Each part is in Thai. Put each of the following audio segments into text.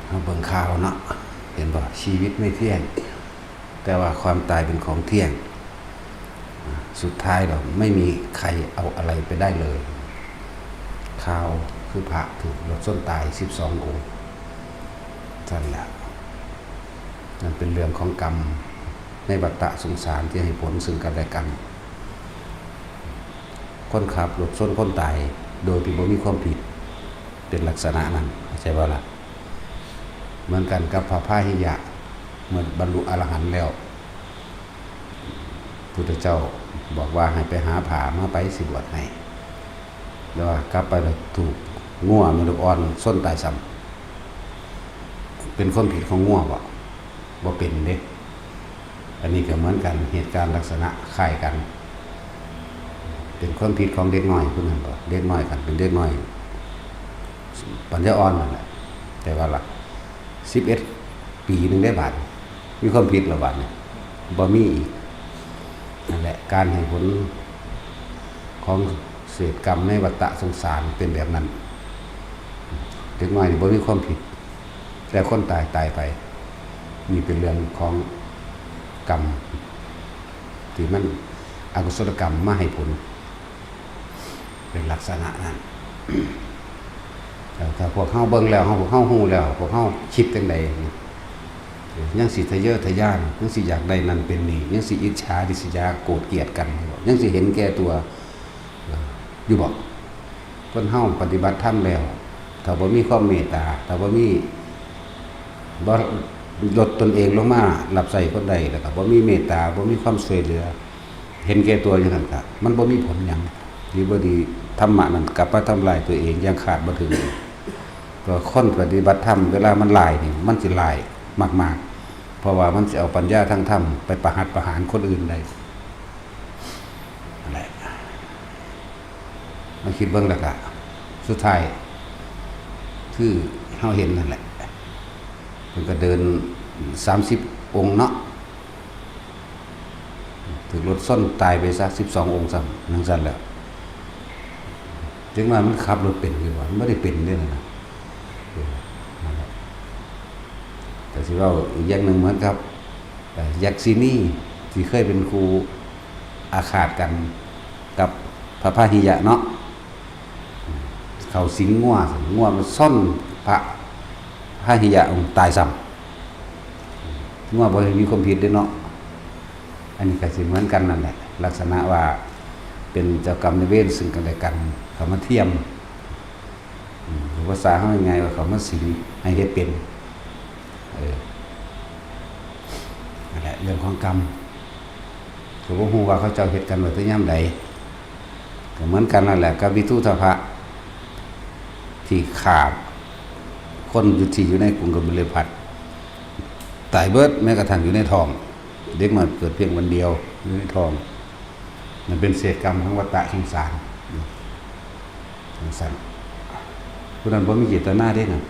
เราเบิ่งข่าวเนาะเห็นบ่ชีวิตไม่เที่ยงแต่ว่าความตายเป็นของเที่ยงสุดท้ายเราไม่มีใครเอาอะไรไปได้เลยข่าวคือพระถูกรถชนตาย12 องค์นั่นแหละนั่นเป็นเรื่องของกรรมในวัฏฏะสงสารที่ให้ผลซึ่งกันและกันคนขับรถชนคนตายโดยที่บ่มีความผิดเป็นลักษณะนั้นเข้าใจบ่ล่ะเหมือนกันกับพระพาหิยะเมื่อบรรลุอรหันต์แล้วพุทธเจ้าบอกว่าให้ไปหาผามาไปสิบวชให้แล้วกลับไปแล้วถูกง่วงมันอ่อนส้นตายซ้ำเป็นคนผิดของง่วงบ่เป็นเด้อันนี้ก็เหมือนกันเหตุการณ์ลักษณะคล้ายกันเป็นคนผิดของเด็กน้อยพวกนั้นบ่เด็กน้อยกันเป็นเด็กน้อยปัญญาอ่อนนั่นแหละแต่ว่าล่ะ11 ปีนึงได้บาทมีความผิดละบาทเนี่ยบ่มีอีกนั่นแหละการให้ผลของเศษกรรมในวัฏฏะสงสารเป็นแบบนั้นเด็กน้อยนี่บ่มีความผิดแต่คนตายไปนี่เป็นเรื่องของกรรมที่มันอกุศลกรรมมาให้ผลเป็นลักษณะนั้นถ้าพวกเฮาเบิ่งแล้วพวกเฮาฮู้แล้วพวกเฮาคิดจังได๋ยังสิทะเยอทะยานยังสิอยากได้นั่นเป็นนี่ยังสิอิจฉาริษยาโกรธเกลียดกันยังสิเห็นแก่ตัวอยู่บ่คนเฮาปฏิบัติธรรมแล้วถ้าบ่มีความเมตตาถ้าบ่มีบ่ลดตนเองลงมารับใส่คนใดแล้วก็บ่มีเมตตาบ่มีความช่วยเหลือเห็นแก่ตัวอย่างนั้นก็มันบ่มีผลหยังที่บ่ดีธรรมะนั้นกลับมาทำลายตัวเองยังขาดบ่ถึงก็คนปฏิบัติธรรมเวลามันลายนี่มันสิลายมากๆเพราะว่ามันสิเอาปัญญาทางธรรมไปประหัตประหารคนอื่นได้นั่นแหละมาคิดเบิ่งแล้วก็สุดท้ายคือเฮาเห็นนั่นแหละเพิ่นก็เดิน30 องค์เนาะถึงรถส้นตายไปซะ12 องค์ซ้ำนั่นซั่นแล้วถึงว่ามันขับรถเป็นอยู่ว่ามันบ่ได้เป็นเด้นั่นน่ะแต่สิว่าอีกอย่างหนึ่งเหมือนกับยักษินีที่เคยเป็นครูอาฆาตกันกับพระพาหิยะเนาะเขาสิงง่วมันซ่อนพระพาหิยะองค์ตายซ้ำง่วบ่มีความผิดเด้เนาะอันนี้ก็สิเหมือนกันนั่นแหละลักษณะว่าเป็นเจ้ากรรมนายเวรซึ่งกันและกันเขามาเทียมหรือภาษาเขายังไงว่าเขามาสิงให้เฮ็ดเป็นนั่นแหละเรื่องของกรรมก็บ่ฮู้ว่าเขาเจ้าเฮ็ดกันไว้แต่ยามใดก็เหมือนกันนั่นแหละกับวิทุทพะที่ขาดคนอยู่ในกรุงกบิลพัสตายเบิดแม้กระทั่งอยู่ในท้องเด็กมันเกิดเพียงวันเดียวอยู่ในท้องมันเป็นเศษกรรมของวัฏฏะสงสารสั่นผู้นั้นบ่มีเจตนาเด้น่ะ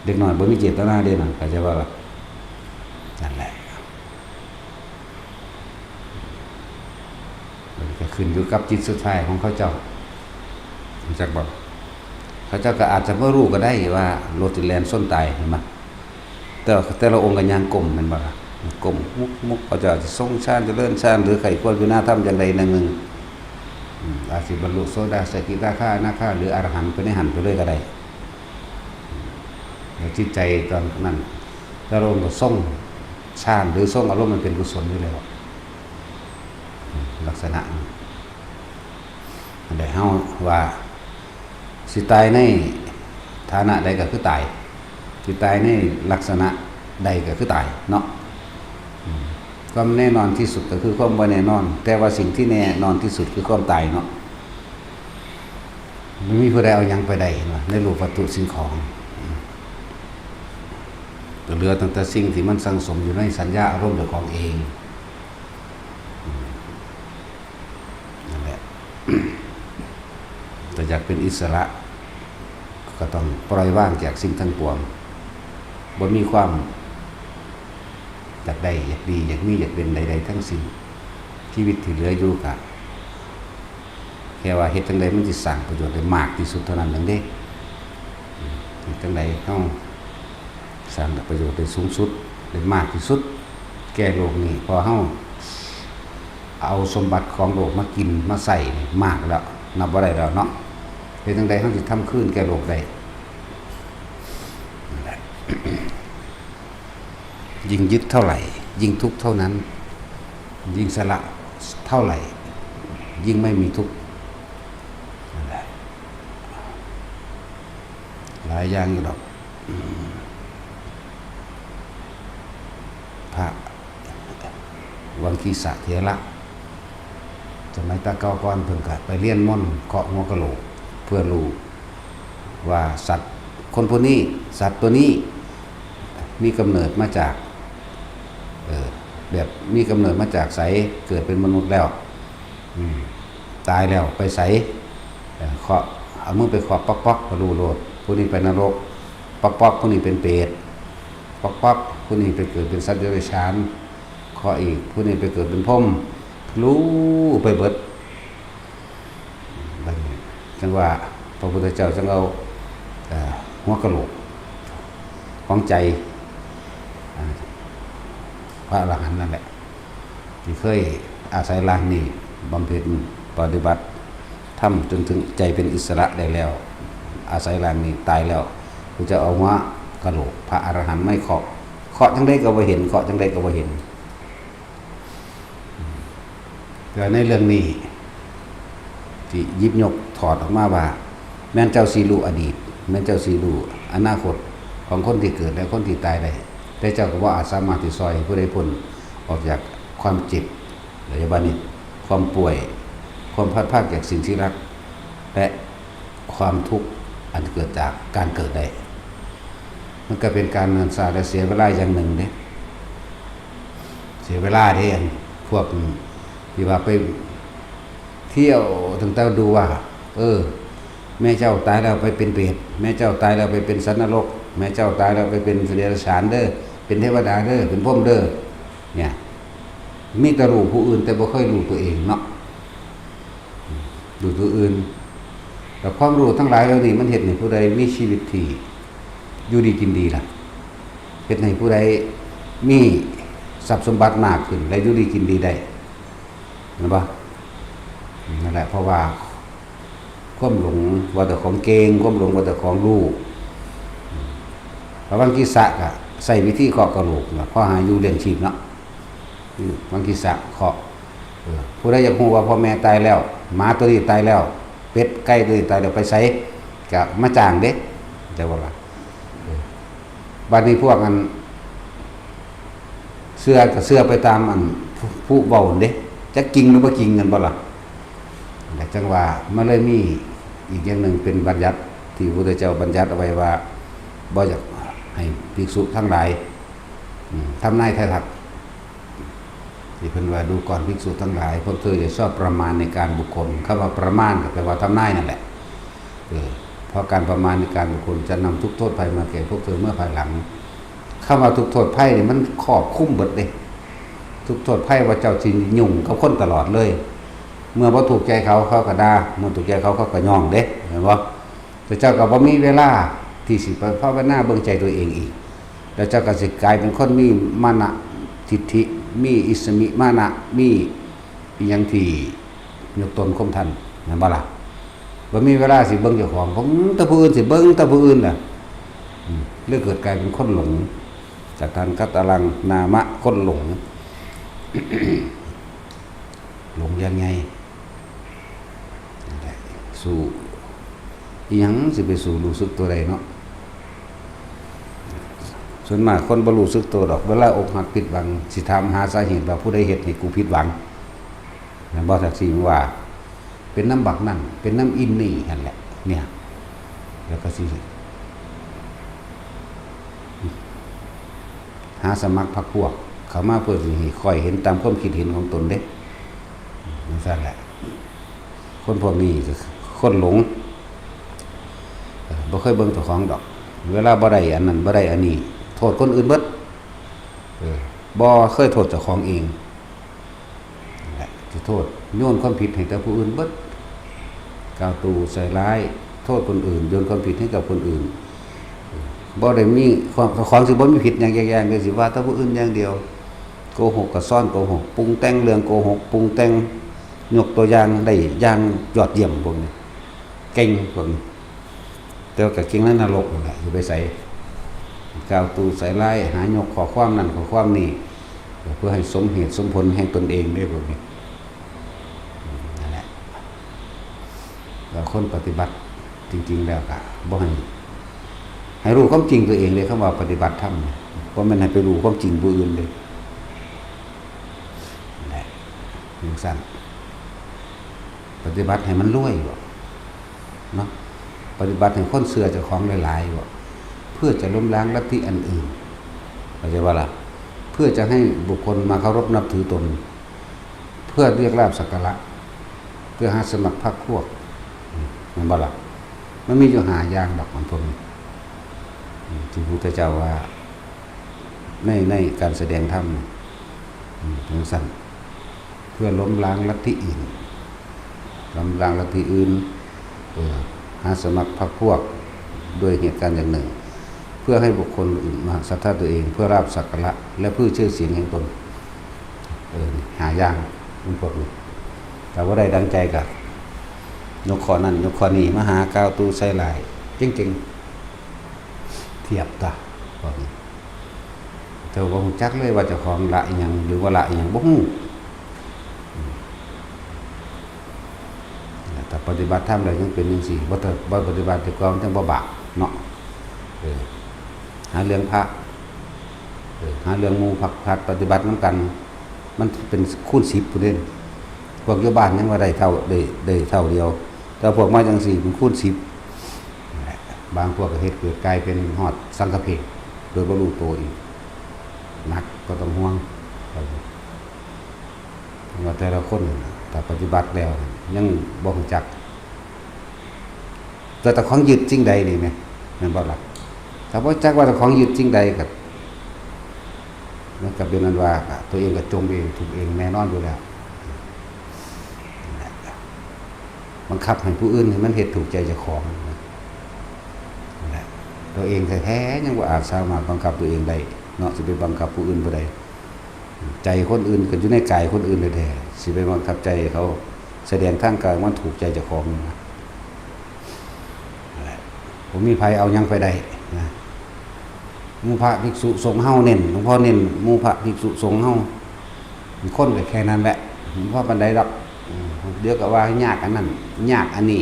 เด็กน้อยบ่มีเจตนาเด้น่ะเข้าใจว่านั่นแหละมันก็ขึ้นอยู่กับจิตสุดท้ายของเขาเจ้าจักบอกเขาเจ้าก็อาจจะบ่รู้ก็ได้ว่ารถที่แล่นส้นตายเห็นมั้ยแต่ละองค์ก็ย่างก้มแม่นบ่ล่ะก้มมุกเขาจะทรงฌานเจริญฌานหรือไขควรวินาธรรมจังใดนึงอาจสิบรรลุโสดาสกิทาคาอนาคาหรืออรหันต์ไปในหันไปเลยก็ได้จิตใจตอนนั้นอารมณ์ก็ทรงฌานหรือทรงอารมณ์มันเป็นกุศลอยู่แล้วลักษณะได้เฮาว่าสิตายในฐานะใดก็คือตายสิตายในลักษณะใดก็คือตายเนาะความแน่นอนที่สุดก็คือความบ่แน่นอนแต่ว่าสิ่งที่แน่นอนที่สุดคือความตายเนาะไม่มีผู้ใดเอาหยังไปได้ในรูปวัตถุสิ่งของเหลือตั้งแต่สิ่งที่มันสังสมอยู่ในสัญญาอารมณ์ของเองนั่นแหละแต่อยากเป็นอิสระก็ต้องปล่อยว่างจากสิ่งทั้งปวงบ่มีความอยากได้อยากดีอยากมีอยากเป็นใดๆทั้งสิ้นชีวิตที่เหลืออยู่ก็แค่ว่าเฮ็ดจังไดมันสิสร้างประโยชน์ได้มากที่สุดเท่านั้นเองเด้เฮ็ดจังไดเฮา สร้างประโยชน์ได้สูงสุดได้มากที่สุดแก่โลกนี้พอเฮาเอาสมบัติของโลกมากินมาใส่มากแล้วนับบ่ได้แล้วเนาะเป็นจังได๋เฮาสิทำคืนแก่โลกได้ ยิ่งยึดเท่าไหร่ยิ่งทุกข์เท่านั้นยิ่งสละเท่าไหร่ยิ่งไม่มีทุกข์หลายอย่างอยู่ดอกพระวังคีสะเถระสมัยตะเกาก่อนเพิ่นก็ไปเรียนมนต์เคาะหัวกะโหลกเพื่อรู้ว่าสัตว์คนพวกนี้สัตว์ตัวนี้มีกำเนิดมาจากแบบมีกำเนิดมาจากไสเกิดเป็นมนุษย์แล้วตายแล้วไปไสเคาะเอามือไปเคาะป๊อกๆก็รู้โลดผู้นี้ไปนรกป๊อกๆผู้นี้เป็นเปรตป๊อกๆผู้นี้ไปเกิดเป็นสัตว์เดรัจฉานเคาะอีกผู้นี้ไปเกิดเป็นพรหมรู้ไปเบิดจังว่าพระพุทธเจ้าจังเอาหัวกะโหลกของใจพระอรหันต์นั่นแหละที่เคยอาศัยร่างนี้บำเพ็ญปฏิบัติทำจนถึงใจเป็นอิสระได้แล้วอาศัยร่างนี้ตายแล้วกูจะเอาหัวกะโหลกพระอรหันต์ไม่เคาะจังได๋ก็บ่เห็นเคาะจังได๋ก็บ่เห็นแต่ในเรื่องนี้ที่ยิบยกถอดออกมาว่าแม่นเจ้าสิรู้อดีตแม่นเจ้าสิรู้อนาคตของคนที่เกิดและคนที่ตายได้แต่เจ้าก็บ่อาจสามารถที่ซอยผู้ใดพ้นออกจากความเจ็บหรือบานิความป่วยความพลาดพลาดจากสิ่งที่รักและความทุกข์อันเกิดจากการเกิดได้มันก็เป็นการเนินสาและเสียเวลาอย่างหนึ่งเนี่ยเสียเวลาที่พวกที่ว่าไปเที่ยวถึงแต่ดูว่าแม่เจ้าตายแล้วไปเป็นเปรตแม่เจ้าตายแล้วไปเป็นสัตว์นรกแม่เจ้าตายแล้วไปเป็นเดรัจฉานเด้อเป็นเทวดาเด้อเป็นพรหมเด้อเนี่ยมีแต่รู้ผู้อื่นแต่บ่เคยรู้ตัวเองเนาะดูตัวอื่นแต่ความรู้ทั้งหลายเหล่านี้มันเฮ็ดให้ผู้ใดมีชีวิตที่อยู่ดีกินดีล่ะเฮ็ดให้ผู้ใดมีทรัพย์สมบัติมากขึ้นและอยู่ดีกินดีได้เห็นบ่นั่นแหละเพราะว่าความหลงว่าแต่ของเก่งความหลงว่าแต่ของรู้พระวังคีสะก็ใส่วิธีเคาะกะโหลกเนาะเพราะหาอยู่เลี้ยงชีพเนาะวังคีสะเคาะผู้ใดอยากรู้ว่าพ่อแม่ตายแล้วหมาตัวนี้ตายแล้วเป็ดไก่ตัวนี้ตายแล้วไปไสก็มาจ้างเด้แต่ว่าบัดนี้พวกอันเสื้อก็เสื้อไปตามอันผู้เว้าเด้จักจริงหรือบ่จริงกันบ่ล่ะแต่จังว่ามันเลยมีอีกอย่างหนึ่งเป็นบัญญัติที่พระพุทธเจ้าบัญญัติเอาไว้ว่าบ่อยากให้ภิกษุทั้งหลายทำนายทายทักที่เพิ่นว่าดูก่อนภิกษุทั้งหลายพวกเธออย่าชอบประมาณในการบุคคลคำว่าประมาณก็แปลว่าทำนายนั่นแหละเพราะการประมาณในการบุคคลจะนำทุกข์โทษภัยมาแก่พวกเธอเมื่อภายหลังคำว่าทุกข์โทษภัยนี่มันครอบคลุมเบิดเด้ทุกข์โทษภัยว่าเจ้าสิยุ่งกับคนตลอดเลยเมื่อบ่ถูกใจเขาก็ด่าเมื่อถูกใจเขาก็ย่องเด้เห็นบ่แต่เจ้าก็บ่มีเวลาที่สิไปภาวนาเบิ่งใจตัวเองอีกแล้วเจ้าก็สิกลายเป็นคนมีมานะทิฏฐิมีอิสมิมานะมีอีหยังที่ยกตนข่มท่านเห็นบ่ล่ะบ่มีเวลาสิเบิ่งเจ้าของผมแต่ผู้อื่นสิเบิ่งแต่ผู้อื่นน่ะเรื่องเกิดกลายเป็นคนหลงจากทางกัตตลังนามะคนหลง หลงยังไงสู่อีหยังสิไปสู่รู้สึกตัวใดเนาะส่วนมากคนบ่รู้สึกตัวดอกเวลาอกหักผิดหวังสิถามหาสาเหตุว่าผู้ใดเฮ็ดให้กูผิดหวังนั่นบ่ทักสิว่าเป็นน้ำบักนั่นเป็นน้ำอินนี่นั่นแหละเนี่ยแล้วก็สิหาสมัครพรรคพวกเข้ามาเพื่อสิให้ค่อยเห็นตามความคิดเห็นของตนเด้นั่นแหละคนพวกนี้ก็คนหลงบ่เคยเบิ่งเจ้าของดอกเวลาบ่ได้อันนั้นบ่ได้อันนี้โทษคนอื่นเบิดบ่เคยโทษเจ้าของเองนั่นแหละสิโทษโยนความผิดให้แต่ผู้อื่นเบิดกล่าวตู่ใส่ร้ายโทษคนอื่นโยนความผิดให้กับคนอื่นค บ่ได้มีของสิบ่มีผิดหยังแย่ๆเลยสิว่าแต่ผู้อื่นอย่างเดียวโกหกก็ซ่อนโกหกปรุงแต่งเรื่องโกหกปรุงแต่งยกตัวอย่างได้อย่างยอดเยี่ยมพวกนี้เก่งพวกนี้แต่ว่าก็เก่งในนรกนั่นแหละอยู่ไปใส่กล่าวตูใส่ร้ายหายกขอความนั้นขอความนี้เพื่อให้สมเหตุสมผลแห่งตนเองด้วยพวกนี้นั่นแหละแล้วคนปฏิบัติจริงๆแล้วก็บ่ให้รู้ความจริงตัวเองเลยคำว่าปฏิบัติธรรมเพราะมันให้ไปรู้ความจริงผู้อื่นเลยนั่นแหละอย่างสั้นปฏิบัติให้มันรวยบ่เนาะปฏิบัติให้คนเชื่อเจ้าของหลายๆบ่เพื่อจะล้มล้างลัทธิอันอื่นเข้าใจว่าล่ะเพื่อจะให้บุคคลมาเคารพนับถือตนเพื่อเรียกลาภสักการะเพื่อหาสมัครพรรคพวกมันบ่ล่ะมันมีอยู่หาอย่างดอกมันพวกนี้ที่พระพุทธเจ้าว่าในการแสดงธรรมถึงสั้นเพื่อล้มล้างลัทธิอื่นล้มล้างลัทธิอื่นหาสมัครพรรคพวกด้วยเหตุการณ์อย่างหนึ่งเพื่อให้บุคคลอื่นมาศรัทธาตัวเองเพื่อราบสักการะและเพื่อชื่อเสียงแห่งตนหาย่างมันพวกนี้แต่ว่าได้ดังใจกับยกข้อนั้นยกข้อนี้มาหาก้าวตูใส่หลายจริงๆเทียบตาพวกนี้เจ้าบ่ฮู้จักเลยว่าเจ้าของละอีหยังหรือว่าละอีหยังบ่ฮู้แต่ปฏิบัติธรรมแล้วยังเป็นจังซี่บ่ปฏิบัติแต่ก่อนจังบ่บาปเนาะหาเรื่องพระหาเรื่องหมู่พักปฏิบัตินำกันมันเป็นคูณ10พุ่นเด้พวกอยู่บ้านยังว่าได้เท่าเดียวแต่พวกมาจังซี่มันคูณ10บางพวกก็เฮ็ดเกิดกลายเป็นฮอดสังฆเพศโดยบ่รู้ตัวอีกหนักก็ต้องห่วงว่าแต่ละคนถ้าปฏิบัติแล้วยังบ่รู้จักแต่ของยึดสิ่งใดนี่แม่แม่นบ่ล่ะถ้าบ่จักว่าของยึดสิ่งใดก็มันก็เป็นนั้นว่าตัวเองก็จมเองถูกเองแน่นอนอยู่แล้วบังคับให้ผู้อื่นให้มันเฮ็ดถูกใจเจ้าของนั่นแหละตัวเองแท้ๆยังบ่อาจสามารถบังคับตัวเองได้เนาะสิไปบังคับผู้อื่นบ่ได้ใจคนอื่นก็อยู่ในกายคนอื่นแท้ๆสิไปบังคับใจเขาแสดงทางกายมันถูกใจเจ้าของนะผมมีภัยเอายังไปได้นะหมู่พระภิกษุสงฆ์เฮาเน้นหลวงพ่อเน้นหมู่พระภิกษุสงฆ์เฮาคนก็แค่นั้นแหละหลวงพ่อปานใดดอกเดี๋ยวก็ว่ายากอันนั้นยากอันนี้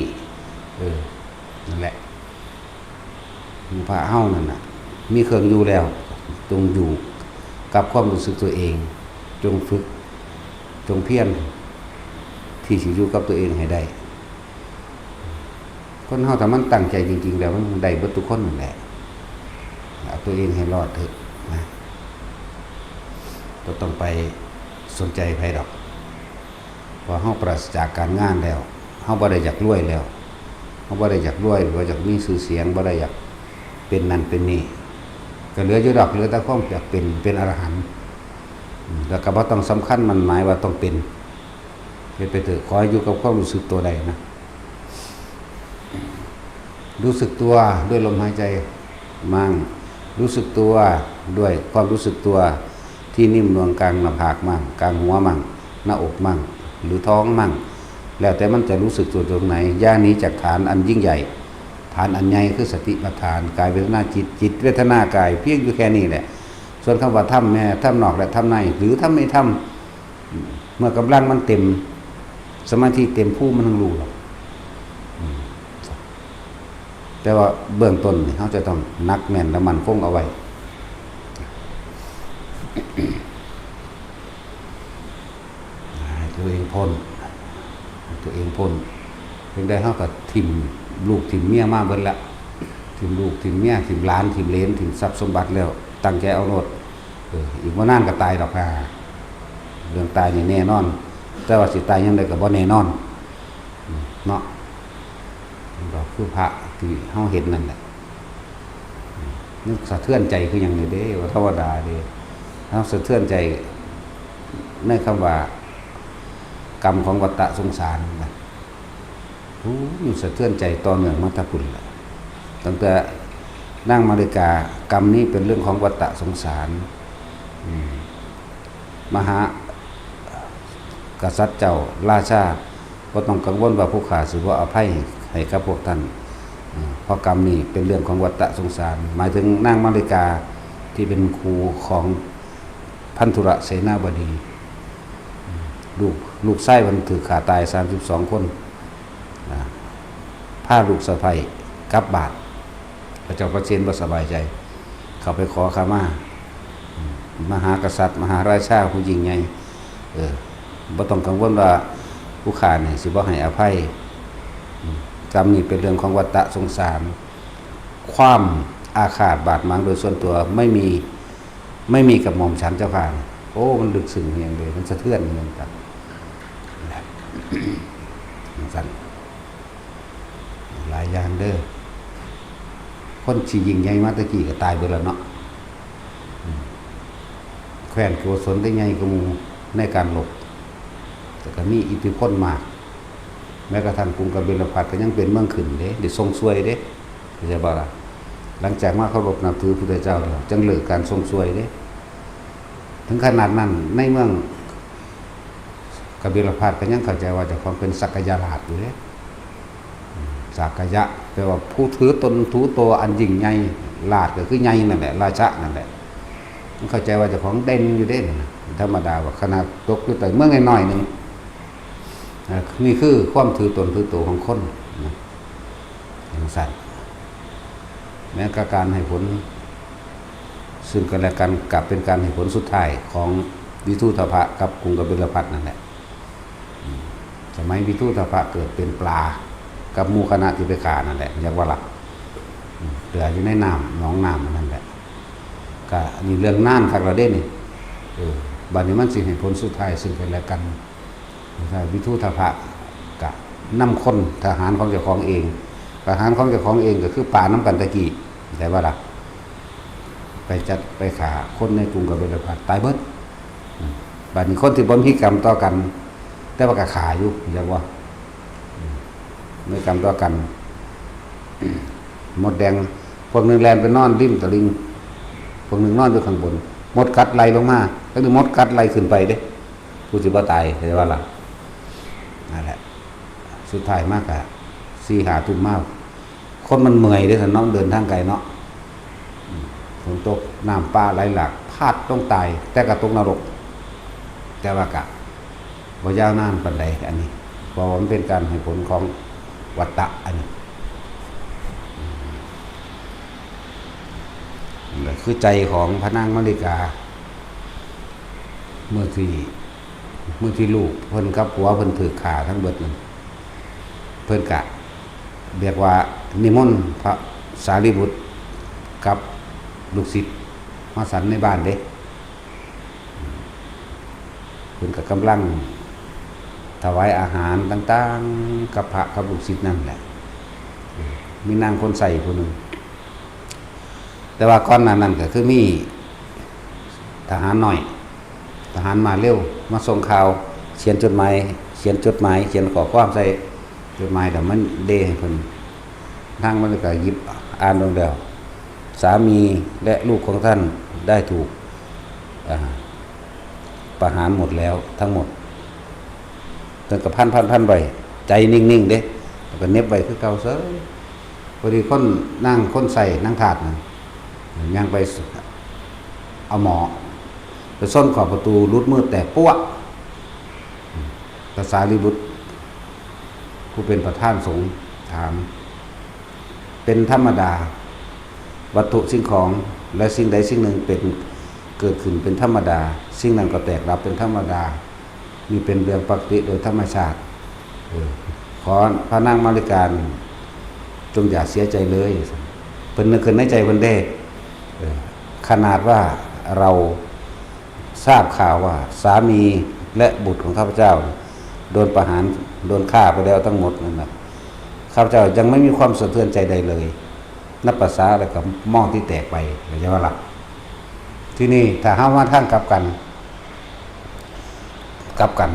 นั่นแหละหมู่พระเฮานั่นน่ะมีเครื่องอยู่แล้วจงอยู่กับความรู้สึกตัวเองจงฝึกจงเพียรที่สิอยู่กับตัวเองให้ได้คนเฮาถ้ามันตั้งใจจริงๆแล้วมันได้เบิดทุกคนนั่นแหละเอาตัวเองให้รอดเถอะนะก็ต้องไปสนใจไผดอกพอเฮาปราศจากการงานแล้วเฮาบ่ได้อยากรวยแล้วเฮาบ่ได้อยากรวยหรือว่าอยากมีชื่อเสียงบ่ได้อยากเป็นนั่นเป็นนี่ก็เหลืออยู่ดอกเหลือแต่ความอยากเป็นอรหันต์แล้วก็บ่ต้องสำคัญมันหมายว่าต้องเป็นไปเถอะขอให้อยู่กับความรู้สึกตัวใดนะรู้สึกตัวด้วยลมหายใจมั่งรู้สึกตัวด้วยความรู้สึกตัวที่นิ่มนวลกลางหน้าผากมั่งกลางหัวมั่งหน้าอกมั่งหรือท้องมั่งแล้วแต่มันจะรู้สึกตัวตรงไหนย่านี้จากฐานอันยิ่งใหญ่ฐานอันใหญ่คือสติปัฏฐานกายเวทนาจิตเวทนากายเพียงอยู่แค่นี้แหละส่วนคำว่าทำแม่ทำนอกและทำในหรือทำไม่ทำเมื่อกำลังมันเต็มสมาธิเต็มผู้มันทั้งรู้หรอกแต่ว่าเบื้องต้นเขาจะต้องนักแน่นและมันคงเอาไว้ตัวเองพ้นเพียงใดเขาก็ทิ่มลูกทิ่มเมียมาเบิดละทิ่มลูกทิ่มเมียทิ่มหลานทิ่มเหลนทิ่มทรัพย์สมบัติแล้วตั้งใจเอาโนดอีกว่านานก็ตายดอกค่ะเรื่องตายนี่แน่นอนแต่ว่าสิตายยังไงก็บ่แน่นอนเนาะก็คือพระที่เฮาเห็นนั่นแหละนึกสะเทือนใจคืออย่างนี้เด้ว่าธรรมดาเด้เฮาสะเทือนใจในคำว่ากรรมของวัฏฏะสงสารนะมันสะเทือนใจต่อเนื่องมาถ้าพุ่นล่ะตั้งแต่ นางมาริกากรรมนี้เป็นเรื่องของวัฏสงสารมหากษัตริย์เจ้าราชาก็ต้องกังวลว่าผู้ขาสิบ่อภัยให้กับพวกท่านเพราะกรรมนี้เป็นเรื่องของวัฏสงสารหมายถึงนางมาริกาที่เป็นครูของพันธุระเสนาบดีลูกไส้มันถือขาตาย32คนพาลูกสะใภ้กลับบาตรพระเจ้าประเชนบ่สบายใจเขาไปขอขมามหากษัตริย์มหาราชาผู้ยิ่งใหญ่บ่ต้องกังวลว่าผู้ขาเนี่ยสิบ่ให้อภัยกรรมนี้เป็นเรื่องของวัฏสงสารความอาฆาตบาดหมางโดยส่วนตัวไม่มีกับหม่อมฉันเจ้าค่ะโอ้มันลึกซึ้งอย่างเลยมันสะเทือนอย่างกันสั่นหลายอย่างเด้อคนที่ยิ่งใหญ่มาตะกี้ก็ตายไปแล้วเนาะแคว้นโกศลได้ใหญ่กว่าหมู่ในการหลบแต่ก็มีอิทธิพลมากแม้กระทั่งกรุงกบิลพัสดุก็ยังเป็นเมืองขึ้นเด้ได้ทรงช่วยเด้เข้าใจบ่ล่ะหลังจากมาเคารพนับถือพระพุทธเจ้าแล้วจังเลิกการทรงช่วยเด้ถึงขนาดนั้นในเมืองกบิลพัสดุก็ยังเข้าใจว่าเจ้าของเป็นสักยราชอยู่เด้สักยะแปลว่าผู้ถือตนถือตัวอันยิ่งใหญ่ราชก็คือใหญ่นั่นแหละราชะนั่นแหละมันเข้าใจว่าเจ้าของเด่นอยู่เด้ธรรมดาว่าขนาดตกอยู่แต่เมืองน้อยๆนึงนี่คือความถือตนถือตัวของคนอย่างสัตว์แม้การให้ผลซึ่งกันและกันกลับเป็นการให้ผลสุดท้ายของวิทูธพะกับกรุงกบิลพัสดุนั่นแหละสมัยวิทูธพะเกิดเป็นปลากับหมู่คณะที่ไปฆ่านั่นแหละเรียกว่าหลักเหลืออยู่ในน้ำหนองน้ำนั่นแหละก็นี่เรื่องน่านคักเราได้นี่บัดนี้มันสิให้ผลสุดท้ายซึ่งกันและกันวิทูธพะกะนำคนทหารของเจ้าของเองทหารของเจ้าของเองก็คือป่าน้ำกันตะกี้แต่ว่าล่ะไปจัดไปฆ่าคนในกรุงกบิลพัสดุตายเบิดบัดนี้คนที่บ่มีกรรมต่อกันแต่ว่าก็ฆ่าอยู่เรียกว่ามีกรรมต่อกันมดแดงพวกนึงแลนไปนอนริมตะลิงพวกนึงนอนอยู่ข้างบนมดกัดไหลลงมาก็คือมดกัดไหลขึ้นไปเด้ผู้สิบ่ตายแต่ว่าล่ะนั่นแหละสุดท้ายมากอะ4-5 ทุ่มมากคนมันเมื่อยเด้อท่านน้องเดินทางไกลเนาะฝนตกน้ำป่าไหลหลากพาดต้องตายแต่ก็ตกนรกแต่ว่ากะบ่ยาวนานปานใดอันนี้เพราะมันเป็นการให้ผลของวัฏฏะอันนี้นั่นคือใจของพระนางมาริกาเมื่อที่ลูกเพิ่นกับผัวเพิ่นถือขาทั้งเบิดนั่นเพิ่นกะเรียกว่านิมนต์พระสารีบุตรกับลูกศิษย์มาฉันในบ้านเด้เพิ่นก็กำลังถวายอาหารต่างๆกับพระกับลูกศิษย์นั่นแหละมีนางคนใส่คนหนึ่งแต่ว่าก่อนหน้านั้นก็คือมีทหารหน่อยทหารมาเร็วมาส่งข่าวเขียนจดหมายเขียนขอความใส่จดหมายแต่มันเดให้เพิ่นนั่งมันก็หยิบอ่านลงแล้วสามีและลูกของท่านได้ถูกประหารหมดแล้วทั้งหมดตั้งแต่พันใบใจนิ่งๆเด้แล้วก็เน็บไว้คือเก่าเซ้ยพอดีคนนั่งคนใส่นั่งถาดนั่นย่างไปเอาหมอไปซ่อนขอบประตูรุดมืดแต่ปั้วพระสารีบุตรผู้เป็นประธานสงฆ์ถามเป็นธรรมดาวัตถุสิ่งของและสิ่งใดสิ่งหนึ่งเป็นเกิดขึ้นเป็นธรรมดาสิ่งนั้นก็แตกดับเป็นธรรมดามีเป็นเรื่องปกติโดยธรรมชาติขอพระนางมาริกาจงอย่าเสียใจเลยเพิ่นนึกขึ้นในใจเพิ่นได้ขนาดว่าเราทราบข่าวว่าสามีและบุตรของข้าพเจ้าโดนประหารโดนฆ่าไปแล้วทั้งหมดนั่นแหละข้าพเจ้ายังไม่มีความสะเทือนใจใดเลยนับภาษาอะไรกับหม้อที่แตกไปหรือว่าล่ะที่นี่ถ้าห้ามว่าท่านกลับกัน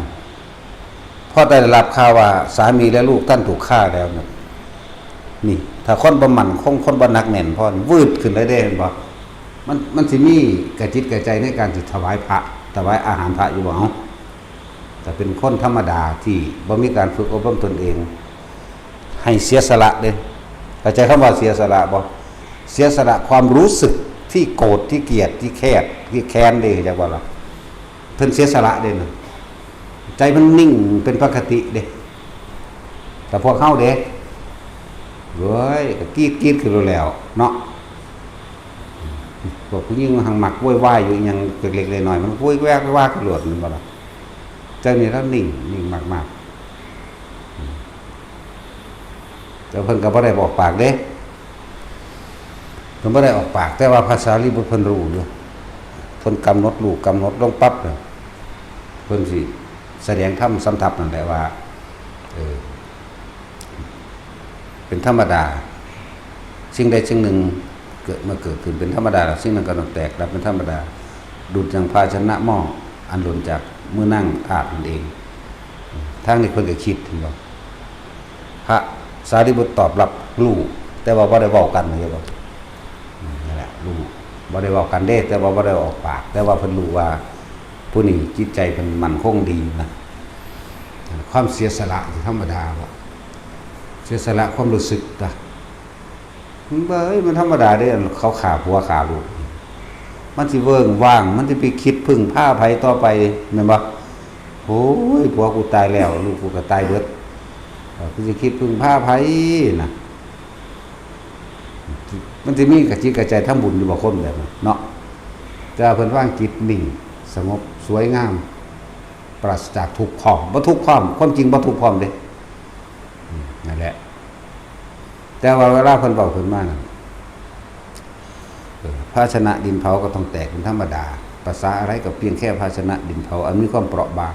พอได้รับข่าวว่าสามีและลูกท่านถูกฆ่าแล้วนี่ ถ้าคนบ่มั่นคงคนบ่หนักแน่นพอวืดขึ้นเลยเด้เห็นบ่มันสิมีกระจิตกระใจในการสิถวายพระถวายอาหารพระอยู่บ่เอ้าแต่เป็นคนธรรมดาที่บ่มีการฝึกอบรมตนเอง ให้เสียสละเด้เข้าใจคำว่าเสียสละบ่เสียสละความรู้สึกที่โกรธที่เกลียดที่แค้นเด้จักว่าล่ะเพิ่นเสียสละเด้น่ะใจมันนิ่งเป็นปกติเด้แต่พวกเฮาเด้เว้ยก็กรีดขึ้นแล้วเนาะพวกผู้หญิงหังมักโวยวายอยู่หยังเล็กๆน้อยๆมันโวยวายว่าขึ้นโลดมันบ่ล่ะใจนี่แล้วนิ่งมากๆแต่เพิ่นก็บ่ได้บอกปากเด้เพิ่นบ่ได้ออกปากแต่ว่าภาษาลิบุตรเพิ่นรู้อยู่เพิ่นกำหนดรู้กำหนดลงปั๊บน่ะเพิ่นสิแสดงธรรมสำทับนั่นแหละว่าเป็นธรรมดาสิ่งใดสิ่งหนึ่งเกิดขึ้นเป็นธรรมดาแล้วสิ่งนั้นก็ต้องแตกดับเป็นธรรมดาดุจอย่างภาชนะหม้ออันหล่นจากมือนั่งอาบนั่นเองทางนี้เพิ่นก็คิดถึงบ่พระสารีบุตรตอบรับรู้แต่ว่าบ่ได้เว้ากันเลยบ่นั่นแหละรู้บ่ได้เว้ากันเด้แต่ว่าบ่ได้ออกปากแต่ว่าเพิ่นรู้ว่าผู้นี้จิตใจเพิ่นมั่นคงดีนะความเสียสละที่ธรรมดาบ่เสียสละความรู้สึกตะมันธรรมดาเด้เขาขาผัวขาลูกมันสิเวิ้งว่างมันสิไปคิดพึ่งผ้าไผต่อไปแม่นบ่โอ้ยผัวกูตายแล้วลูกกูก็ตายเบิดกูสิคิดพึ่งผ้าไผน่ะมันสิมีกระจิตกระใจทำบุญอยู่บ่คนแบบนั้นเนาะแต่เพิ่นวางจิตนิ่งสงบสวยงามปราศจากทุกข์พร้อมบ่ทุกข์พร้อมความจริงบ่ทุกข์พร้อมเด้นั่นแหละแต่ว่าเวลาเพิ่นเว้าขึ้นมานั่นภาชนะดินเผาก็ต้องแตกเป็นธรรมดาภาษาอะไรก็เพียงแค่ภาชนะดินเผาอันมีความเปราะบาง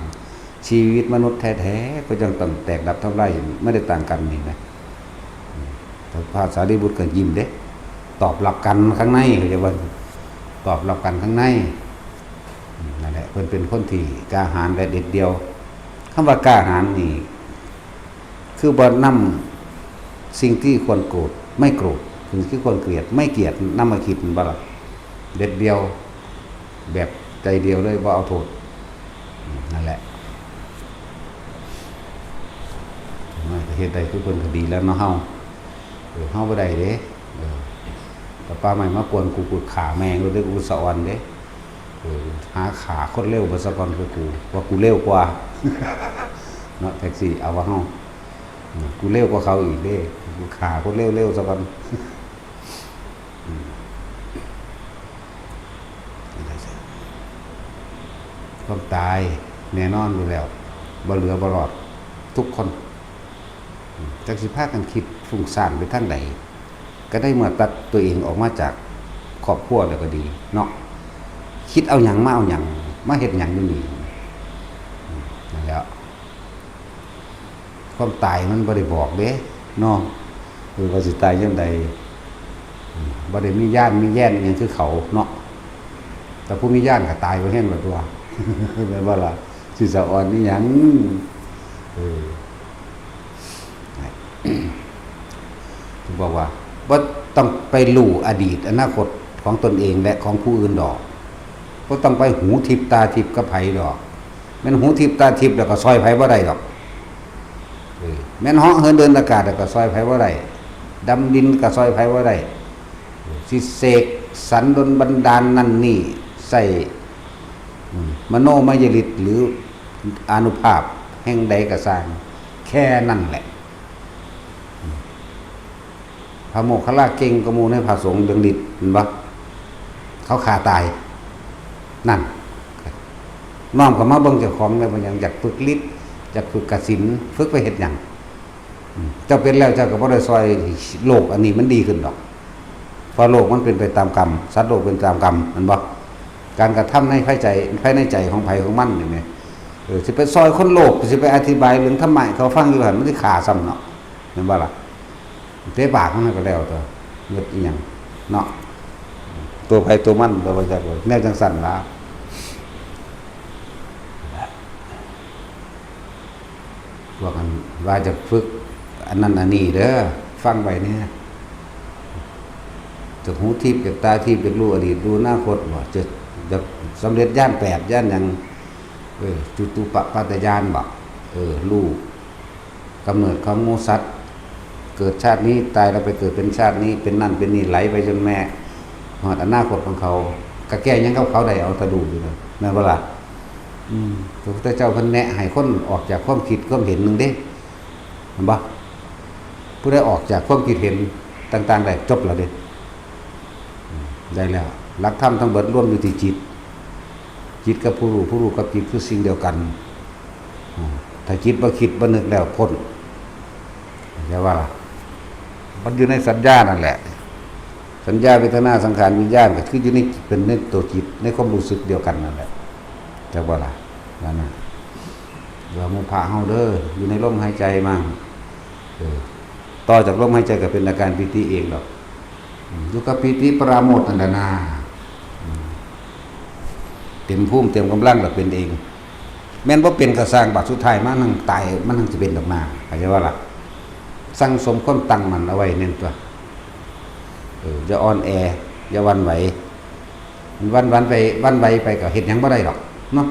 ชีวิตมนุษย์แท้ๆก็ยังต้องแตกดับทำลายไม่ได้ต่างกันนี่นะแต่ภาษาดิบุตรก็ยิ้มเด้ตอบรับกันข้างในเขาจะว่าตอบรับกันข้างในนั่นแหละเพิ่นเป็นคนที่กล้าหาญและเด็ดเดียวคำว่ากล้าหาญนี่คือบ่นำสิ่งที่ควรโกรธไม่โกรธสิ่งที่ควรเกลียดไม่เกลียดนำมาคิดมันบ่ล่ะเด็ดเดียวแบบใจเดียวเลยบ่เอาโทษนั่นแหละเหตุใดคือเพิ่นก็ดีแล้วเนาะเฮาบ่ได้เด้แต่ป้าใหม่มากวนกูขาแมงเลยกูสะออนเด้หาขาคนเร็วบ่ซะก่อนคือกูว่ากูเร็วกว่าเนาะแท็กซี่เอาว่าเฮากูเร็วกว่าเขาอีกเด้กูขาคนเร็วๆซะก่อนความตายแน่นอนอยู่แล้วบ่เหลือบ่รอดทุกคนจักสิพากันคิดฟุ้งซ่านไปทางใดก็ได้เมื่อตัดตัวเองออกมาจากครอบครัวแล้วก็ดีเนาะคิดเอาหยังมาเอาหยังมาเฮ็ดหยังอยู่นี่นั่นแหละความตายมันบ่ได้บอกเด้เนาะว่าสิตายจังใดบ่ได้มีญาติมีแย่นหยังคือเขาเนาะแต่ผู้มีญาติก็ตายบ่แฮ่นว่าตัวแม่นบ่ล่ะสิสะอ่อนนี่หยังบอกว่าบ่ต้องไปรู้อดีตอนาคตของตนเองและของผู้อื่นดอกบ่ต้องไปหูทิพตาทิพกับไผดอกแม่นหูทิพตาทิพแล้วก็ซอยไผบ่ได้ดอกแม่นเหาะเหินเดินอากาศแล้วก็ซอยไผบ่ได้ดำดินก็ซอยไผบ่ได้สิเสกสรรดลบันดาลนั่นนี่ใส่มโนมยฤทธิ์หรืออานุภาพแห่งใดก็สร้างแค่นั้นแหละพระโมคคัลลาเก่งกว่าหมู่ในพระสงฆ์เรื่องฤทธิ์เห็นบ่เขาฆ่าตายนั่นน้อมเข้ามาเบิ่งเจ้าของแล้วมันยังอยากฝึกฤทธิ์อยากฝึกกสิณฝึกไปเฮ็ดหยังเจ้าเป็นแล้วเจ้าก็บ่ได้ซอยโลกอันนี้มันดีขึ้นดอกเพราะโลกมันเป็นไปตามกรรมสัตว์โลกเป็นตามกรรมเห็นบ่การกระทำในภายในใจของไผของมันนี่แหมสิไปซอยคนโลกสิไปอธิบายเรื่องธรรมะเขาฟังอยู่หั่นมันสิฆ่าซ้ำเนาะเห็นบ่ล่ะเตะปากมันก็แล้วตัวเงิดอีหยังเนาะตัวไผตัวมันตัวบ่จักแนวจังสั่นล่ะว่ากันว่าจะฝึกอันนั้นอันนี้เด้อฟังไว้เนี่ย จากหูทิพย์จากตาทิพย์จากรู้อดีตรู้อนาคตบ่จะสำเร็จญาณ8ญาณหยังจุตูปปัตตญาณบ่รู้กำเนิดของหมูสัตว์เกิดชาตินี้ตายแล้วไปเกิดเป็นชาตินี้เป็นนั่นเป็นนี่ไหลไปจนแม่หอดอนาคตของเขาก็แก้ยังเขาได้เอาตะดูอยู่เลยแม่นบ่ล่ะพระพุทธเจ้าเพิ่นแนะให้คนออกจากความคิดความเห็นนึงเด้เห็นบ่ผู้ใดออกจากความคิดเห็นต่างๆได้จบแล้วเด้ได้แล้วหลักธรรมทั้งเบิดรวมอยู่ที่จิตจิตกับผู้รู้ผู้รู้กับจิตคือสิ่งเดียวกันถ้าจิตบ่คิดบ่นึกแล้วพ้นอย่าว่ามันอยู่ในสัญญานั่นแหละสัญญาเวทนาสังขารวิญญาณก็คืออยู่ในเป็นในตัวจิตในความรู้สึกเดียวกันนั่นแหละจะว่าล่ะนั่นน่ะว่ามุภะเฮาเด้ออยู่ในลมหายใจมั่งต่อจากลมหายใจก็เป็นอาการปิติเองหรอกอยู่กับปิติปราโมทย์นั่นน่ะเต็มภูมิเต็มกำลังแล้วเป็นเองแม้นบ่เป็นก็สร้างบัดสุดท้ายมานั่งตายมันนั่งสิเป็นดอกนาเข้าใจว่าล่ะสั่งสมความตั้งมั่นเอาไว้เน้นตัวอย่าอ่อนแออย่าวันไหววันไปวันไหวไปก็เฮ็ดหยังบ่ได้หรอกเนาะ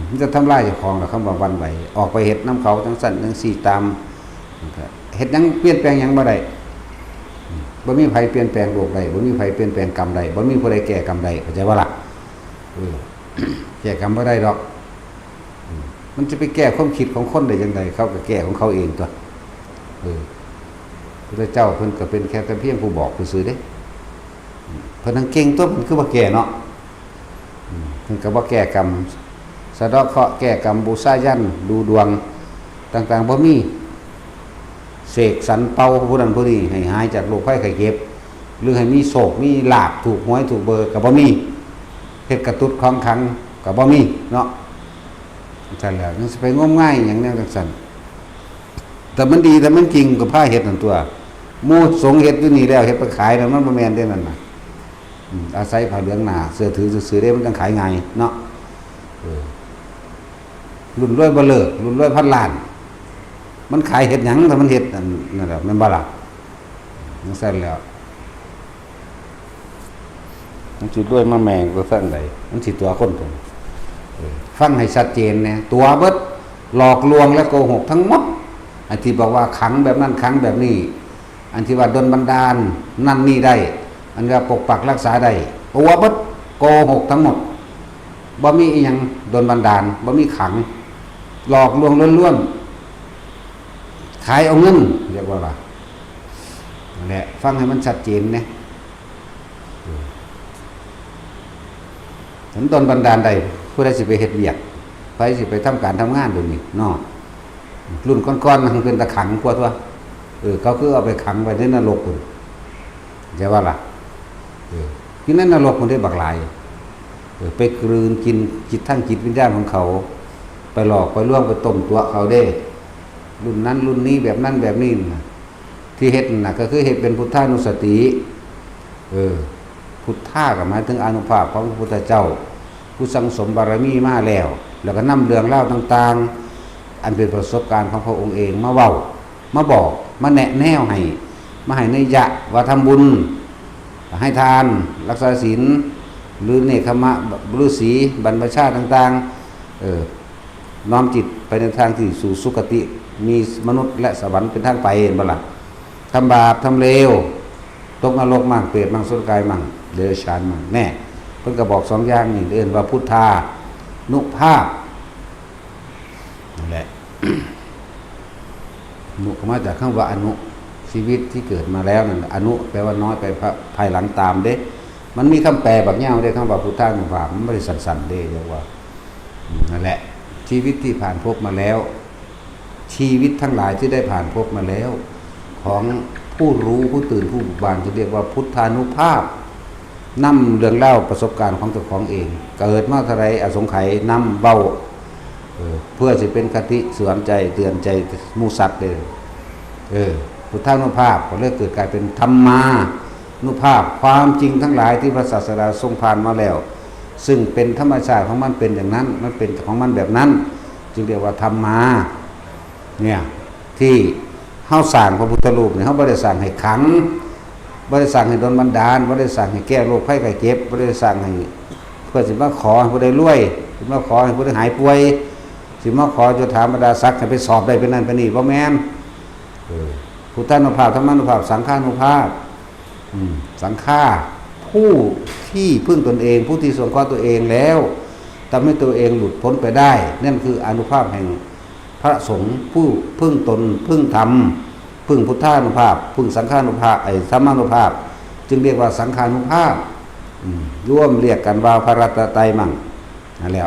มันจะทำลายเจ้าของล่ะคำว่าวันไหวออกไปเฮ็ดน้ำเขาจังสั่นจังซี่ตามเฮ็ดหยังเปลี่ยนแปลงหยังบ่ได้บ่มีไผเปลี่ยนแปลงโลกได้บ่มีไผเปลี่ยนแปลงกรรมใดบ่มีผู้ใดแก้กรรมใดเข้าใจว่าล่ะแก้กรรมบ่ได้หรอกมันจะไปแก้ความคิดของคนได้จังไดเขาก็แก้ของเขาเองตัวพระเจ้าเพิ่นก็เป็นแค่แต่เพียงผู้บอกซื่อๆเด้เพิ่นทั้งเก่งตัวเพิ่นคือบ่แก้เนาะเพิ่นก็บ่แก้กรรมสะเดาะเคราะห์แก้กรรมบูชายัญดูดวงต่างๆบ่มีเสกสรรเป่าผู้นั้นผู้นี้ให้หายจากโรคภัยไข้เจ็บหรือให้มีโชคมีลาภถูกหวยถูกเบอร์ก็บ่มีเฮ็ดกระตุ้นของขังก็บ่มีเนาะจังแล้วมันสิไปงมง่ายหยังแนวจังซั่นแต่มันดีแต่มันจริงก็พาเฮ็ดนั่นตัวหมู่สงเฮ็ดอยู่นี่แล้วเฮ็ดไปขายแล้วมันบ่แม่นเด้นั่นน่ะอาศัยผ้าเหลืองหน้าเสื้อถือซื่อๆได้มันจังขายง่ายเนาะรุ่นรวยบ่เลิกรุ่นรวยพันล้านมันขายเฮ็ดหยังถ้ามันเฮ็ดนั่นแหละแม่นบ่ล่ะจังซั่นแล้วมันสิรวยมาแม่งก็ซั่นใดมันสิตัวคนพุ่นฟังให้ชัดเจนเนี่ยตัวเบิดหลอกลวงและโกหกทั้งหมดอันที่บอกว่าขังแบบนั้นขังแบบนี้อันที่ว่าดลบันดาลนั่นนี่ได้อันว่าปกปักรักษาได้ตัวเบิดโกหกทั้งหมดบ่มีอีหยังดลบันดาลบ่มีขังหลอกลวงล้วนๆขายเอาเงินเรียกว่านั่นแหละฟังให้มันชัดเจนนะถึงดลบันดาลใดผู้ใดสิไปเฮ็ดเวียกไปสิไปทำการทำงานตรงนี้เนาะรุ่นก้อนๆมันเป็นตะขังกว่าตัวเขาคือเอาไปขังไว้ในนรกพุ่นใช่ว่าล่ะที่นั่นนรกมันได้บักหลายไปกลืนกินจิตทั้งจิตวิญญาณของเขาไปหลอกไปล่วงไปต้มตัวเขาได้รุ่นนั้นรุ่นนี้แบบนั้นแบบนี้ที่เฮ็ดน่ะก็คือเฮ็ดเป็นพุทธานุสติพุทธะก็หมายถึงอานุภาพของพระพุทธเจ้าผู้สังสมบารมีมาแล้วก็นำเรื่องเล่าต่างๆอันเป็นประสบการณ์ของพระองค์เองมาเว้ามาบอกมาแนะแนวให้มาให้นัยยะว่าทำบุญให้ทานรักษาศีลหรือเนคขมะฤาษีบรรพชาต่างๆน้อมจิตไปในทางที่สู่สุคติมีมนุษย์และสวรรค์เป็นทางไปเห็นบ่ล่ะทำบาปทำเลวตกนรกมั่งเปรตมั่งสุรกายมั่งเดรัจฉานมั่งแน่เพิ่นก็บอก2อย่างนี่เรียกว่าพุทธานุภาพนั่นแหละ นุก็มาจากคำว่าอนุชีวิตที่เกิดมาแล้วนั่นอนุแปลว่าน้อยไปภายหลังตามเด้มันมีคำแปลแบบยาวเด้คำว่าพุทธานุภาพมันไม่ได้สั้นๆเด้เรียกว่านั่นแหละชีวิตที่ผ่านพบมาแล้วชีวิตทั้งหลายที่ได้ผ่านพบมาแล้วของผู้รู้ผู้ตื่นผู้บุกบานจะเรียกว่าพุทธานุภาพนำเรื่องเล่าประสบการณ์ของเจ้าของเองเกิดมาเท่าไรอสงไขยนำเบาเพื่อจะเป็นคติสอนใจเตือนใจมูสัตว์เลยพุทธานุภาพก็เลยเกิดกลายเป็นธรรมานุภาพความจริงทั้งหลายที่พระศาสดาทรงผ่านมาแล้วซึ่งเป็นธรรมชาติของมันเป็นอย่างนั้นมันเป็นของมันแบบนั้นจึงเรียกว่าธรรมาเนี่ยที่เฮาสร้างพระพุทธรูปเนี่ยเฮาบ่ได้สร้างให้ขัง บ่ได้สั่งให้โดนบันดาลบ่ได้สั่งให้แก้โรคภัยไข้เจ็บบ่ได้สั่งให้เพื่อสิมาขอให้ผู้ใดรวยสิมาขอให้ผู้ใดหายป่วยสิมาขอจะถามบรรดาศักดิ์ให้ไปสอบได้เป็นนั่นเป็นนี่บ่แม่นพุทธานุภาพธรรมานุภาพสังฆานุภาพสังฆาผู้ที่พึ่งตนเองผู้ที่สงเคราะห์ตัวเองแล้วทำให้ตัวเองหลุดพ้นไปได้นั่นคืออานุภาพแห่งพระสงฆ์ผู้พึ่งตนพึ่งธรรมพึ่งพุทธานุภาพพึ่งสังฆานุภาพธรรมานุภาพจึงเรียกว่าสังฆานุภาพร่วมเรียกกันว่าพระรัตนตรัยมั่งนั่นแหละ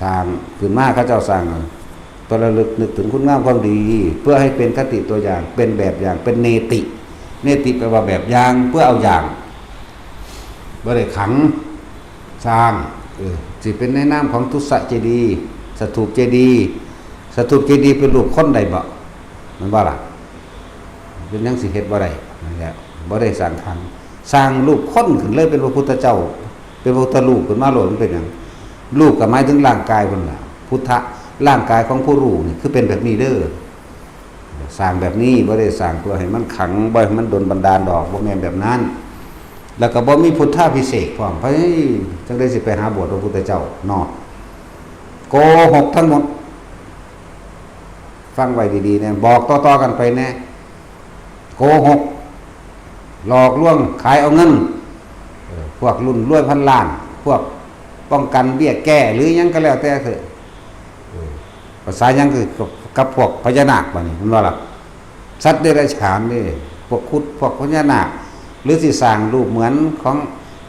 สร้างขึ้นมาเขาเจ้าสร้างตัวระลึกนึกถึงคุณงามความดีเพื่อให้เป็นคติตัวอย่างเป็นแบบอย่างเป็นเนติแปลว่าแบบอย่างเพื่อเอาอย่างบ่ได้ขังสร้างสิเป็นในนามของทุสเจดีย์สถูปเจดีย์เป็นรูปคนใดบ่มันบ่ล่ะเป็นยังสิเฮ็ดบ่ได้นั่นแหละบ่ได้สร้างขังสร้างรูปคนขึ้นเลยเป็นพระพุทธเจ้าเป็นพระพุทธรูปขึ้นมาโลดมันเป็นหยังรูปก็หมายถึงร่างกายพุ่นล่ะพุทธะร่างกายของผู้รู้นี่คือเป็นแบบนี้เด้อสร้างแบบนี้บ่ได้สร้างเพื่อให้มันขังบ่ให้มันดลบันดาลดอกบ่แม่นแบบนั้นแล้วก็บ่มีพุทธาภิเษกพร้อมไปจังได้สิไปหาบวชพระพุทธเจ้าเนาะโกหกทั้งหมดฟังไว้ดีๆนะบอกต่อๆกันไปแน่โกหกหลอกลวงขายเอาเงินพวกรุ่นรวยพันล้านพวกป้องกันเบี้ยแก้หรือหยังก็แล้วแต่เถอะภาษาหยังคือกับพวกพญานาคบัดนี้มันว่าล่ะสัตว์เดรัจฉานนี่พวกคุดพวกพญานาคหรือสิสร้างรูปเหมือนของ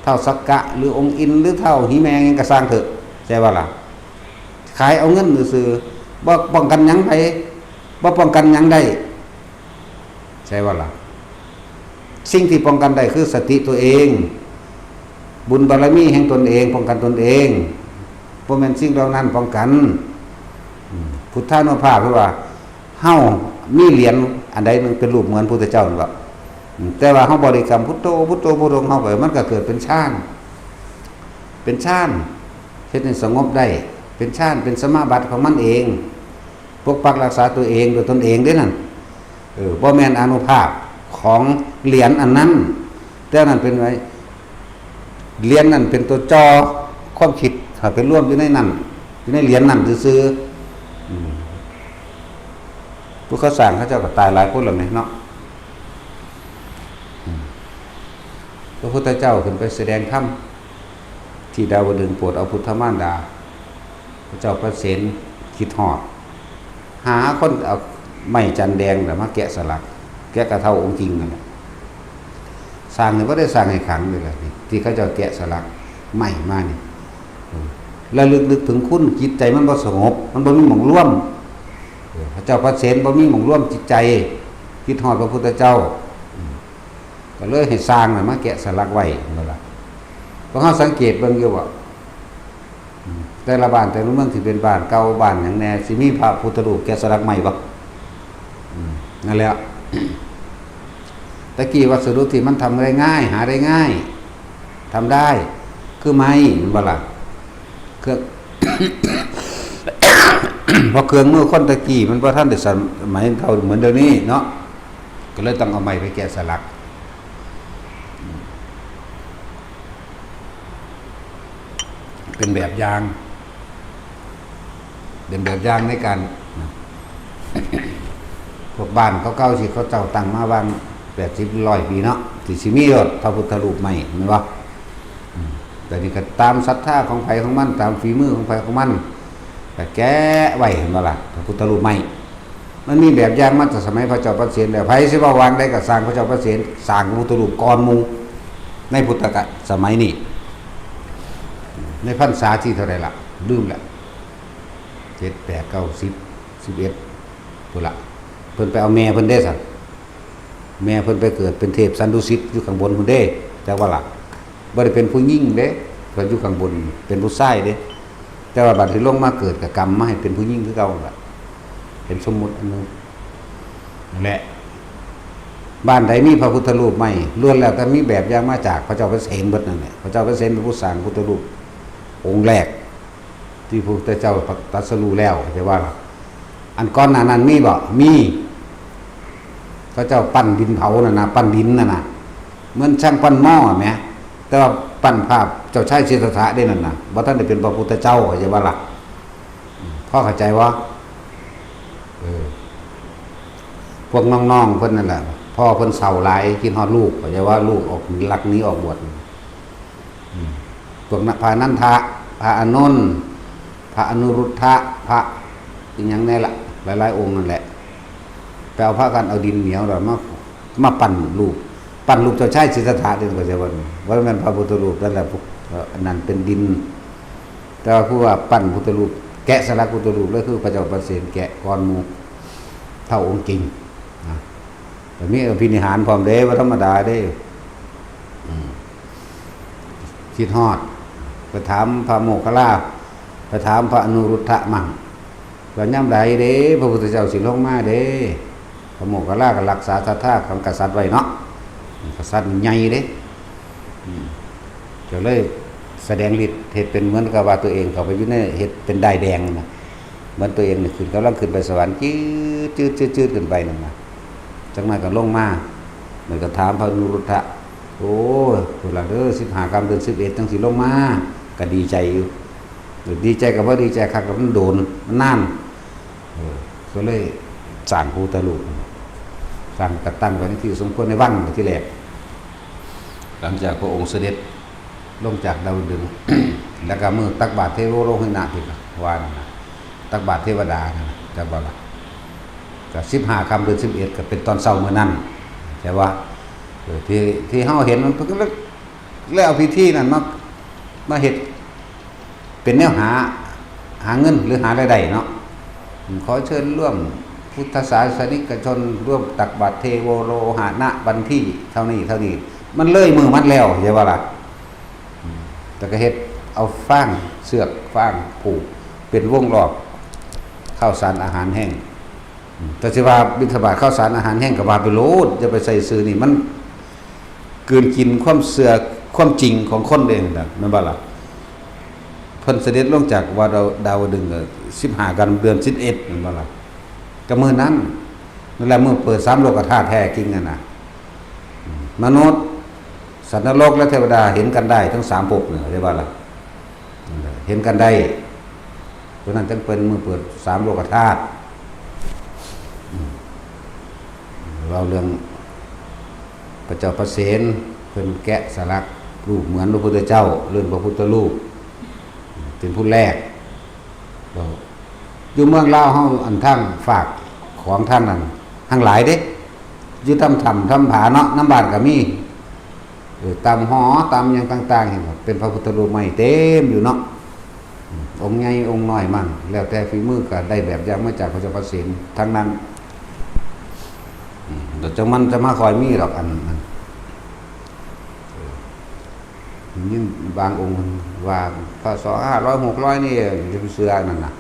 เท่าสักกะหรือองค์อินหรือเท่าหิแมงยังก็สร้างเถอะใช่ว่าล่ะขายเอาเงินซื่อๆบ่ป้องกันหยังไผบ่ป้องกันหยังได้ใช่ว่าล่ะสิ่งที่ป้องกันได้คือสติตัวเองบุญบารมีแห่งตนเองป้องกันตนเองบ่แม่นสิ่งเหล่านั้นป้องกันพุทธานุภาพคือว่าเฮามีเหรียญอันใดนึงเป็นรูปเหมือนพุทธเจ้านั่นแหละแต่ว่าเฮาบริกรรมพุทโธพุทโธพุทโธเฮาไปมันก็เกิดเป็นฌานเฮ็ดให้สงบได้เป็นฌานเป็นสมาบัติของมันเองปกปักรักษาตัวเองโดยตนเองได้นั่นบ่แม่นอานุภาพของเหรียญอันนั้นแต่นั้นเป็นไว้เหรียญนั้นเป็นตัวจอความคิดถ้าเป็นร่วมอยู่ในนั้นอยู่ในเหรียญนั้นซื่อผู้เขาสร้างเขาเจ้าก็ตายหลายคนแล้วนี่เนาะพระพุทธเจ้าขึ้นไปแสดงธรรมที่ดาวดึงส์โปรดเอาพุทธมารดาพระเจ้าพระเสนคิดฮอดหาคนเอาไม้จันแดงแต่มาแกะสลักแกะกระเท่าองค์จริงนั่นแหละสร้างนี่ก็ได้สร้างให้ขังเลยล่ะนี่ที่เขาเจ้าแกะสลักไม้มานี่แล้วลึกถึงคุณจิตใจมันบ่สงบมันบ่มีหม่องร่วมพระเจ้าพระเสนบ่มีหม่องร่วมจิตใจคิดฮอดพระพุทธเจ้าก็เลยให้สร้างน่ะมาแกะสลักไว้นั่นล่ะเพราะเฮาสังเกตเบิ่งอยู่ว่าแต่ละบ้านแต่ละเมืองที่เป็นบ้านเก่าบ้านหยังแน่สิมีพระพุทธรูปแกะสลักใหม่บ่นั่นแหละตะกี้วัสดุที่มันทำได้ง่ายหาได้ง่ายทำได้คือไม้มันบ่ล่ะเครื่อง เพราะเครื่องมือคนตะกี้มันบ่ทันได้สมัยเท่าเหมือนเดี๋ยวนี้เนาะก็เลยต้องเอาไม้ไปแกะสลักเป็นแบบอย่างในการพวกบ้านเขาเก่าสิเขาเจ้าตั้งมาวัน80-100 ปีเนาะที่สิมีพระพุทธรูปใหม่แม่นบ่แต่นี่ก็ตามศรัทธาของไผของมันตามฝีมือของไผของมันก็แก้ไว้เห็นบ่ล่ะพระพุทธรูปใหม่มันมีแบบอย่างมาจากสมัยพระเจ้าพระเสนแล้วไผสิว่าวางได้ก็สร้างพระเจ้าพระเสนสร้างพระพุทธรูปก่อนหมู่ในพุทธกาลสมัยนี้ในพรรษาที่เท่าไหร่ล่ะลืมแล้ว7 8 9 10 11พุ่นล่ะเพิ่นไปเอาแม่เพิ่นได้ซั่นแม่เพิ่นไปเกิดเป็นเทพสันดุสิตอยู่ข้างบนพุ่นเด้จักว่าล่ะบ่ได้เป็นผู้หญิงเด้เพิ่นอยู่ข้างบนเป็นผู้ชายเด้แต่ว่าบัดที่ลงมาเกิดก็กรรมมาให้เป็นผู้หญิงคือเก่าล่ะเป็นสมมุติอันนึงนั่นแหละบ้านใดมีพระพุทธรูปใหม่ล้วนแล้วแต่มีแบบอย่างมาจากพระเจ้าพระเสนเบิดนั่นแหละพระเจ้าพระเสนเป็นผู้สร้างพุทธรูปองค์แรกที่พระพุทธเจ้าตรัสรู้แล้วจะว่าล่ะอันก่อนหน้านั้นมีบ่มีพ เขาเจ้าปั้นดินเผาน่ะนะปั้นดินน่ะนะเหมือนช่างปั้นหม้อแหมแต่ว่าปั้นภาพเจ้าชายสิทธัตถะได้นั่นน่ะบ่ทันได้เป็นพระพุทธเจ้าเข้าใจบ่ล่ะพ่อเข้าใจว่าพวกน้องๆเพิ่นนั่นแหละพ่อเพิ่นเศร้าหลายคิดฮอดลูกเข้าใจว่าลูกออกลักนี้ออกบวชพวกพระนันทะพระอานนท์พระอนุรุทธะพระอีหยังแน่ล่ะหลายๆองค์นั่นแหละไปเอาพระกันเอาดินเหนียวแล้วมาปั้นรูปเจ้าชายสิทธัตถะนี่ก็จะว่ามันพระพุทธรูปนั่นแหละพวกอันนั้นเป็นดินแต่ว่าผู้ว่าปั้นพุทธรูปแกะสลักพุทธรูปแล้วคือพระเจ้าประเสริฐแกะก้อนหมู่เท่าองค์จริงแต่มีอภินิหารพร้อมเด้ว่าธรรมดาเด้คิดฮอดไปถามพระโมคคัลลาไปถามพระอนุรุทธะมั่งว่าย่ำใดเด้พระพุทธเจ้าสิลงมาเด้พระโมคคัลลาก็รักษาศรัทธาของกษัตริย์ไว้เนาะกษัตริย์ใหญ่เด้ก็เลยแสดงฤทธิ์เฮ็ดเป็นเหมือนกับว่าตัวเองเข้าไปอยู่ในเฮ็ดเป็นได้แดงนะเหมือนตัวเองนี่ขึ้นกำลังขึ้นไปสวรรค์จืดขึ้นไปนั่นน่ะจังนั้นก็ลงมาเหมือนกับถามพระอนุรุทธะโอ้พวกเราเด้อ15 ค่ำเดือน11จังสิลงมาก็ดีใจอยู่ดีใจกับว่าดีใจคักกับมันโดนมันนานก็เลยสร้างพุทธรูปสร้างกระตั้งไว้ในที่สมควรในวังที่แรกหลังจากพระองค์เสด็จลงจากดาวดึงส์ แล้วก็มือตักบาตรเทโวโลหินะที่ว่านะตักบาตรเทวดานะจักบ่ล่ะก็15 ค่ำเดือน11ก็เป็นตอนเช้ามื้อนั้นใช่ว่าที่เฮาเห็นมันเพิ่นแล้วเอาพิธีนั้นมาเฮ็ดเป็นแนวหาเงินหรือหารายได้เนาะขอเชิญร่วมพุทธศาสนิกชนร่วมตักบาตรเทโวโลหะนะวันที่เท่านี้มันเลยมือมัดแล้วใช่ป่ะล่ะแต่ก็เฮ็ดเอาฟางเสือกฟางผูกเป็นวงรอบข้าวสารอาหารแห้งแต่สิว่าบิณฑบาตข้าวสารอาหารแห้งก็ว่าไปโลดจะไปใส่ซื้อนี่มันเกินกินความเสือความจริงของคนเองน่ะแม่นบ่ล่ะเพิ่นเสด็จลงจากว่าดาวดึงส์15 กันเดือน11นั่นบ่ล่ะก็มื้อนั้นนั่นแหละมื้อเปิด3โลกธาตุแท้จริงนั่นน่ะมนุษย์สัตว์นรกและเทวดาเห็นกันได้ทั้ง3ภพนี่ได้บ่ล่ะเห็นกันได้เพราะนั้นจึงเป็นมื้อเปิด3โลกธาตุเราเรื่องพระเจ้าประเสนเพิ่นแกะสลักรูปเหมือนพระพุทธเจ้าเรื่องพระพุทธรูปเป็นผู้แรกอยู่เมืองลาวเฮาอันทั้งฝากของท่านนั่นทั้งหลายเด้อยู่ทำผาเนาะน้ำบาดก็มีตามหอตามหยังต่างๆเห็นบ่เป็นพระพุทธรูปใหม่เต็มอยู่เนาะองค์ใหญ่องค์น้อยมั่งแล้วแต่ฝีมือก็ได้แบบอย่างมาจากพระเจ้าประเสนทั้งนั้นเดี๋ยวมันจะมาคอยมีหรอกอันนั้นยิ่งบางองค์ว่าพศ500 600นี่จะเป็นเสือนั่นน่ะ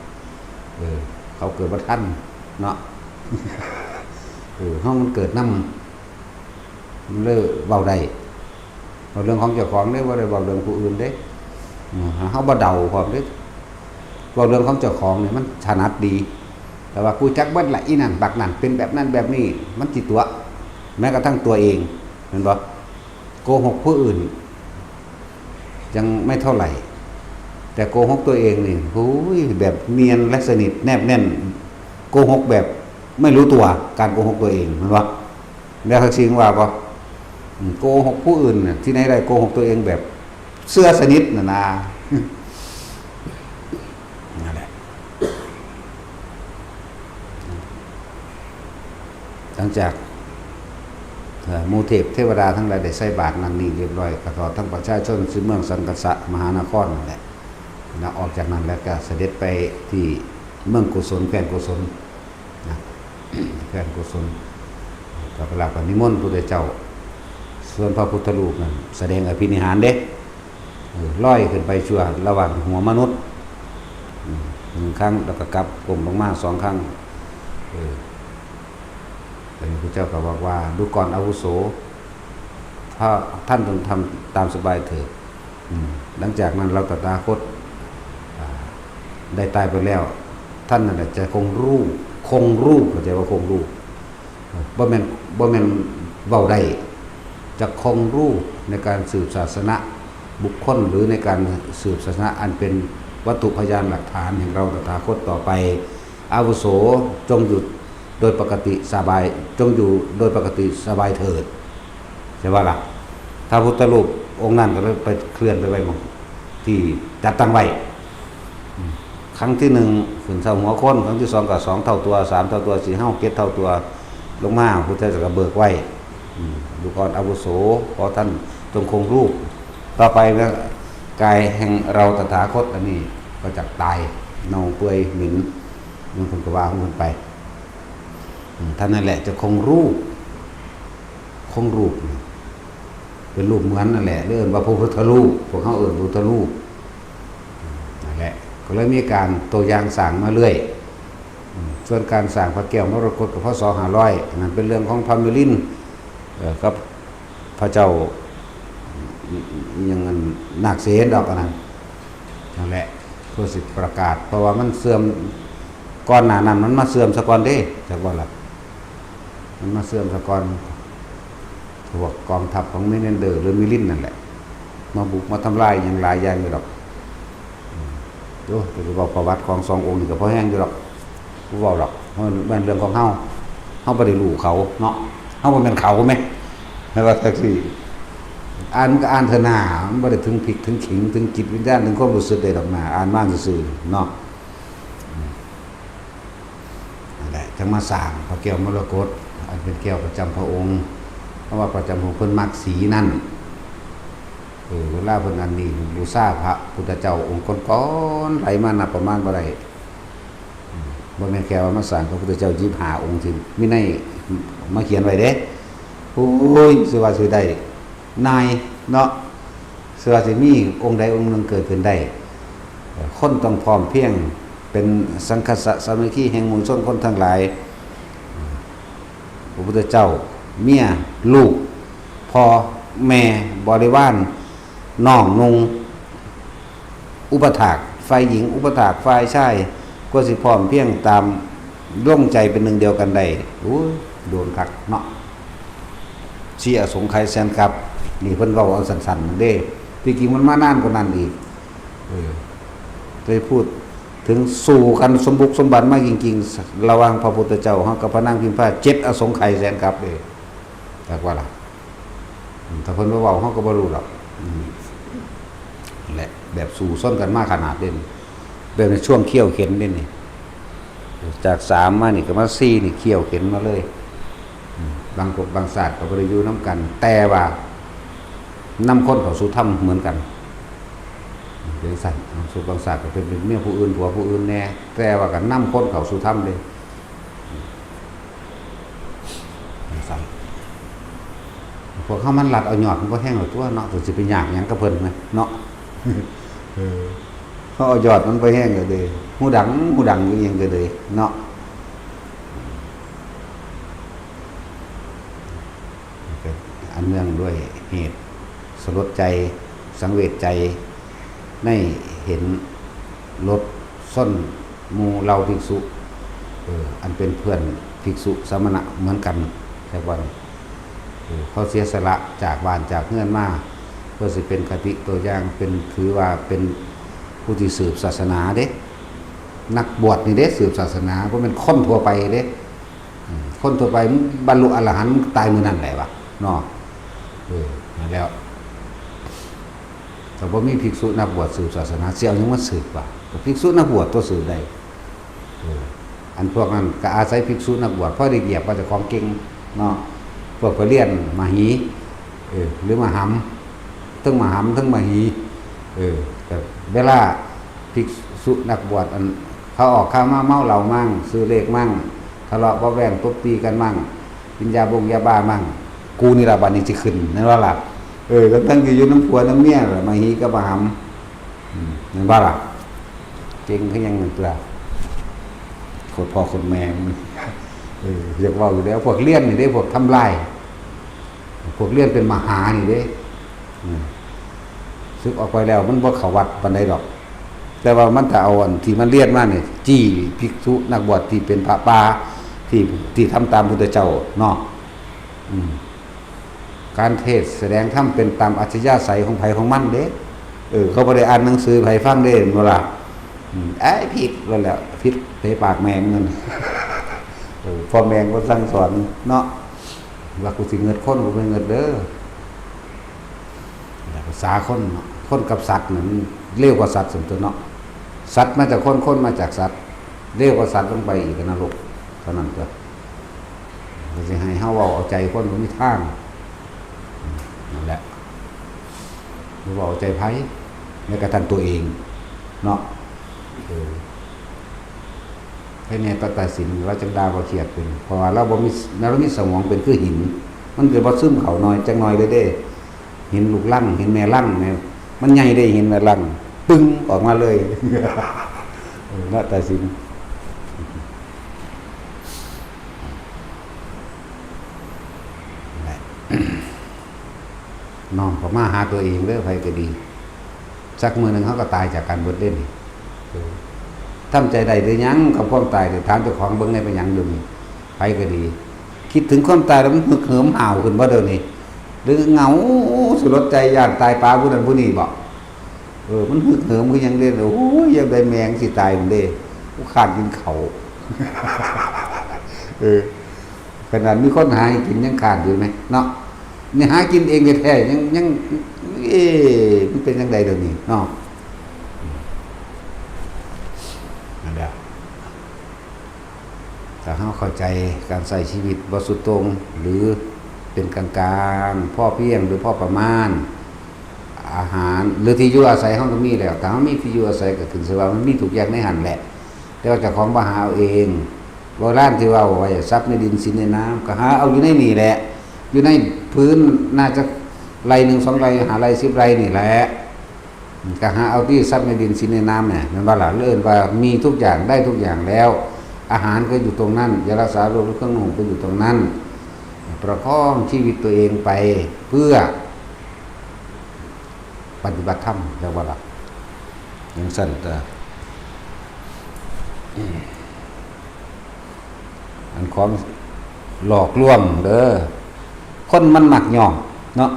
เขาเกิดบ่ทันเนาะห้องมันเกิดนำมันเลยเว้าได้เรื่องของเจ้าของเด้บ่ได้เว้าเรื่องผู้อื่นเด้เฮาบ่เดาพร้อมเด้เว้าเรื่องของเจ้าของนี่มันถนัดดีแต่ว่ากูจักเบิดละอีนั่นบักนั่นเป็นแบบนั้นแบบนี้มันจิตตัวแม้กระทั่งตัวเองเห็นบ่โกหกผู้อื่นยังไม่เท่าไหร่แต่โกหกตัวเองนี่โอ้ยแบบเนียนและสนิทแนบแน่นโกหกแบบไม่รู้ตัวการโกหกตัวเองเห็นบ่แล้วทักษิณว่าบ่โกหกผู้อื่นน่ะที่ไหนได้โกหกตัวเองแบบเสื้อสนิทน่ะนะนั่นแหละหลังจากหมู่เทพเทวดาทั้งหลายได้ใส่บาตรนั่นนี่เรียบร้อยก็ขอทั้งประชาชนซึ่งเมืองสังกัสสะมหานครนั่นแหละแล้วออกจากนั้นแล้วก็เสด็จไปที่เมืองกุศลแคว้นกุศลนะแคว้นกุศลก็เวลาก็นิมนต์พระพุทธเจ้าส่วนพระพุทธรูปนั้นแสดงอภินิหารเด้ลอยขึ้นไปชั่วระหว่างหัวมนุษย์1 ครั้งแล้วก็กลับก้มลงมา2 ครั้งพระพุทธเจ้าก็บอกว่าดูก่อนอาวุโสถ้าท่านจงทำตามสบายเถิดหลังจากนั้นเราตถาคตได้ตายไปแล้วท่านนั่นแหละจะคงรูปเข้าใจว่าคงรูป บ่แม่นบ่แม่นเว้าได้จะคงรู้ในการสืบศาสนาบุคคลหรือในการสืบศาสนาอันเป็นวัตถุพยานหลักฐานแห่งเราตถาคตต่อไปอาวุโสจงอยู่โดยปกติสบายจงอยู่โดยปกติสบายเถิดใช่ป่ะล่ะถ้าพุทธรูปองค์นั้นก็เลยไปเคลื่อนไปไว้หมดที่จัดตั้งไว้ครั้งที่หนึ่งขึ้นเท่าหัวคนครั้งที่สองก็สองเท่าตัวสามเท่าตัวสี่ห้าเจ็ดเท่าตัวลงมาพุทธเจ้าก็เบิกไว้ดูก่อนอาวุโสขอท่านจงคงรูปต่อไปก็กายแห่งเราตถาคตอันนี้ก็จะตายเน่าเปื่อยหมิ่นมันคงกระว่าของมันไปท่านนั่นแหละจะคงรูปเป็นรูปเหมือนนั่นแหละเรื่องว่าพระพุทธรูปพวกเขาพระพุทธรูปนั่นแหละก็เลยมีการตัวอย่างสั่งมาเรื่อยส่วนการสั่งพระแก้วมรกตกับพระศ2500นั่นเป็นเรื่องของพระมิลินกับพระเจ้าอย่างนั้นนาคเสนดอกนั้นนั่นแหละเพื่อสิประกาศเพราะว่ามันเสื่อมก่อนหน้านั้นมันมาเสื่อมสะก่อนเด้จากว่าล่ะมันมาเสื่อมสะก่อนพวกกองทัพของเมเนนเดอร์หรือมิลินนั่นแหละมาบุกมาทำลายอย่างหลายอย่างอยู่ดอกดูจะบอกประวัติของสององค์นี่ก็พอแห้งอยู่ดอกผู้บอกดอกมันเป็นเรื่องของเฮาบ่ได้รู้เขาเนาะเฮาบ่แม่นเขาแม่ไม่ว่าแท็กซี่อ่านมันก็อ่านเถอะหน้ามันบ่ได้ถึงพริกถึงขิงถึงจิตวิญญาณถึงความรู้สึกได้ดอกหน้าอ่านมาซื่อๆเนาะนั่นแหละจังมาสร้างพระแก้วมรกตอันเป็นแก้วประจำพระองค์เพราะว่าประจำของเพิ่นมักสีนั่นเวลาเพิ่นอันนี้บูชาพระพุทธเจ้าองค์ก่อนๆไหลมานับประมาณบ่ได้บ่แม่นแค่ว่ามาสร้างพระพุทธเจ้า25องค์ที่มีในมาเขียนไว้เด้โอ้ยสิว่าสิได้นายเนาะสิว่าสิมีองค์ใดองค์หนึ่งเกิดขึ้นได้คนต้องพร้อมเพียงเป็นสังฆะสามัคคีแห่งหมู่ชนคนทั้งหลายพระพุทธเจ้าเมียลูกพ่อแม่บริวารน้องนุงอุปถากฝ่ายหญิงอุปถากฝ่ายชายก็สิพร้อมเพียงตามร่วมใจเป็นหนึ่งเดียวกันได้โอ้ยโดนคักเนาะเสียสงไขแสนครับนี่เพิ่นเว้าเอาสั้นๆเด้ที่จริงมันมานานกว่านั้นอีกได้พูดถึงสู่กันสมบุกสมบัติมากจริงๆระหว่างพระพุทธเจ้าเฮากับพระนางพิมพา7อสงไขยแสนครับเด้จักว่าล่ะถ้าเพิ่นบ่เว้าเฮาก็บ่รู้หรอกแหละแบบสู่ซ้นกันมากขนาดนี้แบบในช่วงเคี่ยวเข็นนี่จาก3มานี่ก็มา4นี่เคี่ยวเข็นมาเลยบางกบบางศาสตร์ก็บ่ได้อยู่นำกันแต่ว่านำคนเข้าสู่ธรรมเหมือนกันเรื่องสั่นสู่บางศาสตร์ก็เป็นเมียผู้อื่นผัวผู้อื่นแน่แต่ว่าก็นำคนเข้าสู่ธรรมเลยสั่นพวกเขามันหลัดเอาหยอดมันก็แห้งหมดตัวเนาะสิไปหยากหยังกับเพิ่นมั้ยเนาะเขาเอาหยอดมันไปแห้งก็เลยหูดังอยู่ยังก็เลยเนาะอันเนื่องด้วยเหตุสลดใจสังเวชใจได้เห็นรถส้นหมู่เราภิกษุอันเป็นเพื่อนภิกษุสมณะเหมือนกันแต่ว่าเขาเสียสละจากบ้านจากเฮือนมาเพื่อสิเป็นคติตัวอย่างเป็นถือว่าเป็นผู้ที่สืบศาสนาเด้นักบวชนี่เด้สืบศาสนาเพราะเป็นคนทั่วไปเด้คนทั่วไปบรรลุอรหันต์ตายมื้อนั้นแหละวะเนาะนั่นแล้วแต่บ่มีภิกษุนักบวชสืบศาสนาเสี่ยวยังมาสืบว่าภิกษุนักบวชตัวสืบได้อันพวกนั้นก็อาศัยภิกษุนักบวชเพราะได้เหยียบว่าจะของเก่งเนาะพวกไปเรียนมหีหรือมหำทั้งมหำทั้งมหีแต่เวลาภิกษุนักบวชอันเขาออกข้ามาเมาเหล้ามั่งซื้อเลขมั่งทะเลาะเบาะแว้งตบตีกันมั่งกินยาบงยาบ้ามั่งกูนี่ล่ะบัดนี้สิขึ้นนั่นว่าล่ะก็ตั้งอยู่น้ำผัวน้ำเมียล่ะมหีก็มหำนั่นว่าล่ะเก่งคือยังนั่นล่ะโคตรพ่อโคตรแม่อยากว่าอยู่แล้วพวกเลี้ยนนี่เด้พวกทำลายพวกเลี้ยนเป็นมหานี่เด้ซึกออกไปแล้วมันบ่เข้าวัดปานใดดอกแต่ว่ามันถ้าเอาอันที่มันเลี้ยนมาเนี่ยจี้ภิกษุนักบวชที่เป็นพระป่า ที่ทำตามพุทธเจ้าเนาะการเทศแสดงธรรมเป็นตามอัจฉริยะใสของไผของมันเด้เขาบ่ได้อ่านหนังสือไผฟังเด้บ่ล่ะผิดแล้วแหละผิดเตะปากแมงนั่นพ่อแมงก็สั่งสอนเนาะว่ากูสิเงิดคนกูไม่เงิดเด้อภาษาคนกับสัตว์นั่นเร็วกว่าสัตว์สมตัวเนาะสัตว์มาจากคนมาจากสัตว์เร็วกว่าสัตว์ลงไปอีกนรกเท่านั้นก็จะให้เฮาเว้าเอาใจคนบ่มีทางนั่นแหละหรือว่าเอาใจไผในกระทั่งตัวเองเนาะให้แน่ตัดสินเราจังดาบ่เครียดเป็นเพราะว่าเรามีสมองเป็นคือหินมันเกิดบ่ซึมเข้าน้อยจังน้อยเด้เห็นลูกลั่งเห็นแม่ลั่งเนี่ยมันใหญ่ได้เห็นแม่ลั่งปึ้งออกมาเลยน่าตัดสินน้อมเข้ามาหาตัวเองเด้อไผก็ดีสักมื้อนึงเขาก็ตายจากการเบิดเล่นทำใจได้หรือยังกับความตายเดี๋ยวถามเจ้าของเบิ่งได้เป็นหยังเดี๋ยวนี้ไผก็ดีคิดถึงความตายแล้วมันฮึกเหิมห่าวขึ้นบ่เดี๋ยวนี้หรือเหงาสุดใจอยากตายปลาผู้นั้นผู้นี้บ่มันฮึกเหิมคือยังเด้โอ้ยยังได้แมงสิตายมันเด้กูขาดกินเขาขนาดมีคนหากินยังขาดอยู่ไหมเนาะนี่หากินเองแท้ๆยังมันเป็นจังได๋เดี๋ยวนี้เนาะนั่นแหละถ้าเราเข้าใจการใช้ชีวิตบ่สุดตรงหรือเป็นกลางๆพ่อเพียงหรือพ่อประมาณอาหารหรือที่อยู่อาศัยเฮาก็มีแล้วแต่เฮามีที่อยู่อาศัยก็ถึงสิว่ามันมีทุกอย่างในหันแหละแต่ว่าเจ้าของบ่หาเอาเองโบราณที่ว่าไว้ทรัพย์ในดินสินในน้ำก็หาเอาอยู่ในนี่แหละอยู่ในพื้นน่าจะไร่1 2 ไร่หาไร่10 ไร่นี่แหละก็หาเอาที่ทรัพย์ในดินสินในน้ำเนี่ยมันว่าล่ะเลื่อนว่ามีทุกอย่างได้ทุกอย่างแล้วอาหารก็อยู่ตรงนั้นยารักษาโรคเครื่องนุ่งก็อยู่ตรงนั้นประคองชีวิตตัวเองไปเพื่อปฏิบัติธรรมเรียกว่าล่ะอย่างสั้นแต่อันของหลอกลวงเด้อคนมันมักย่องเนาะ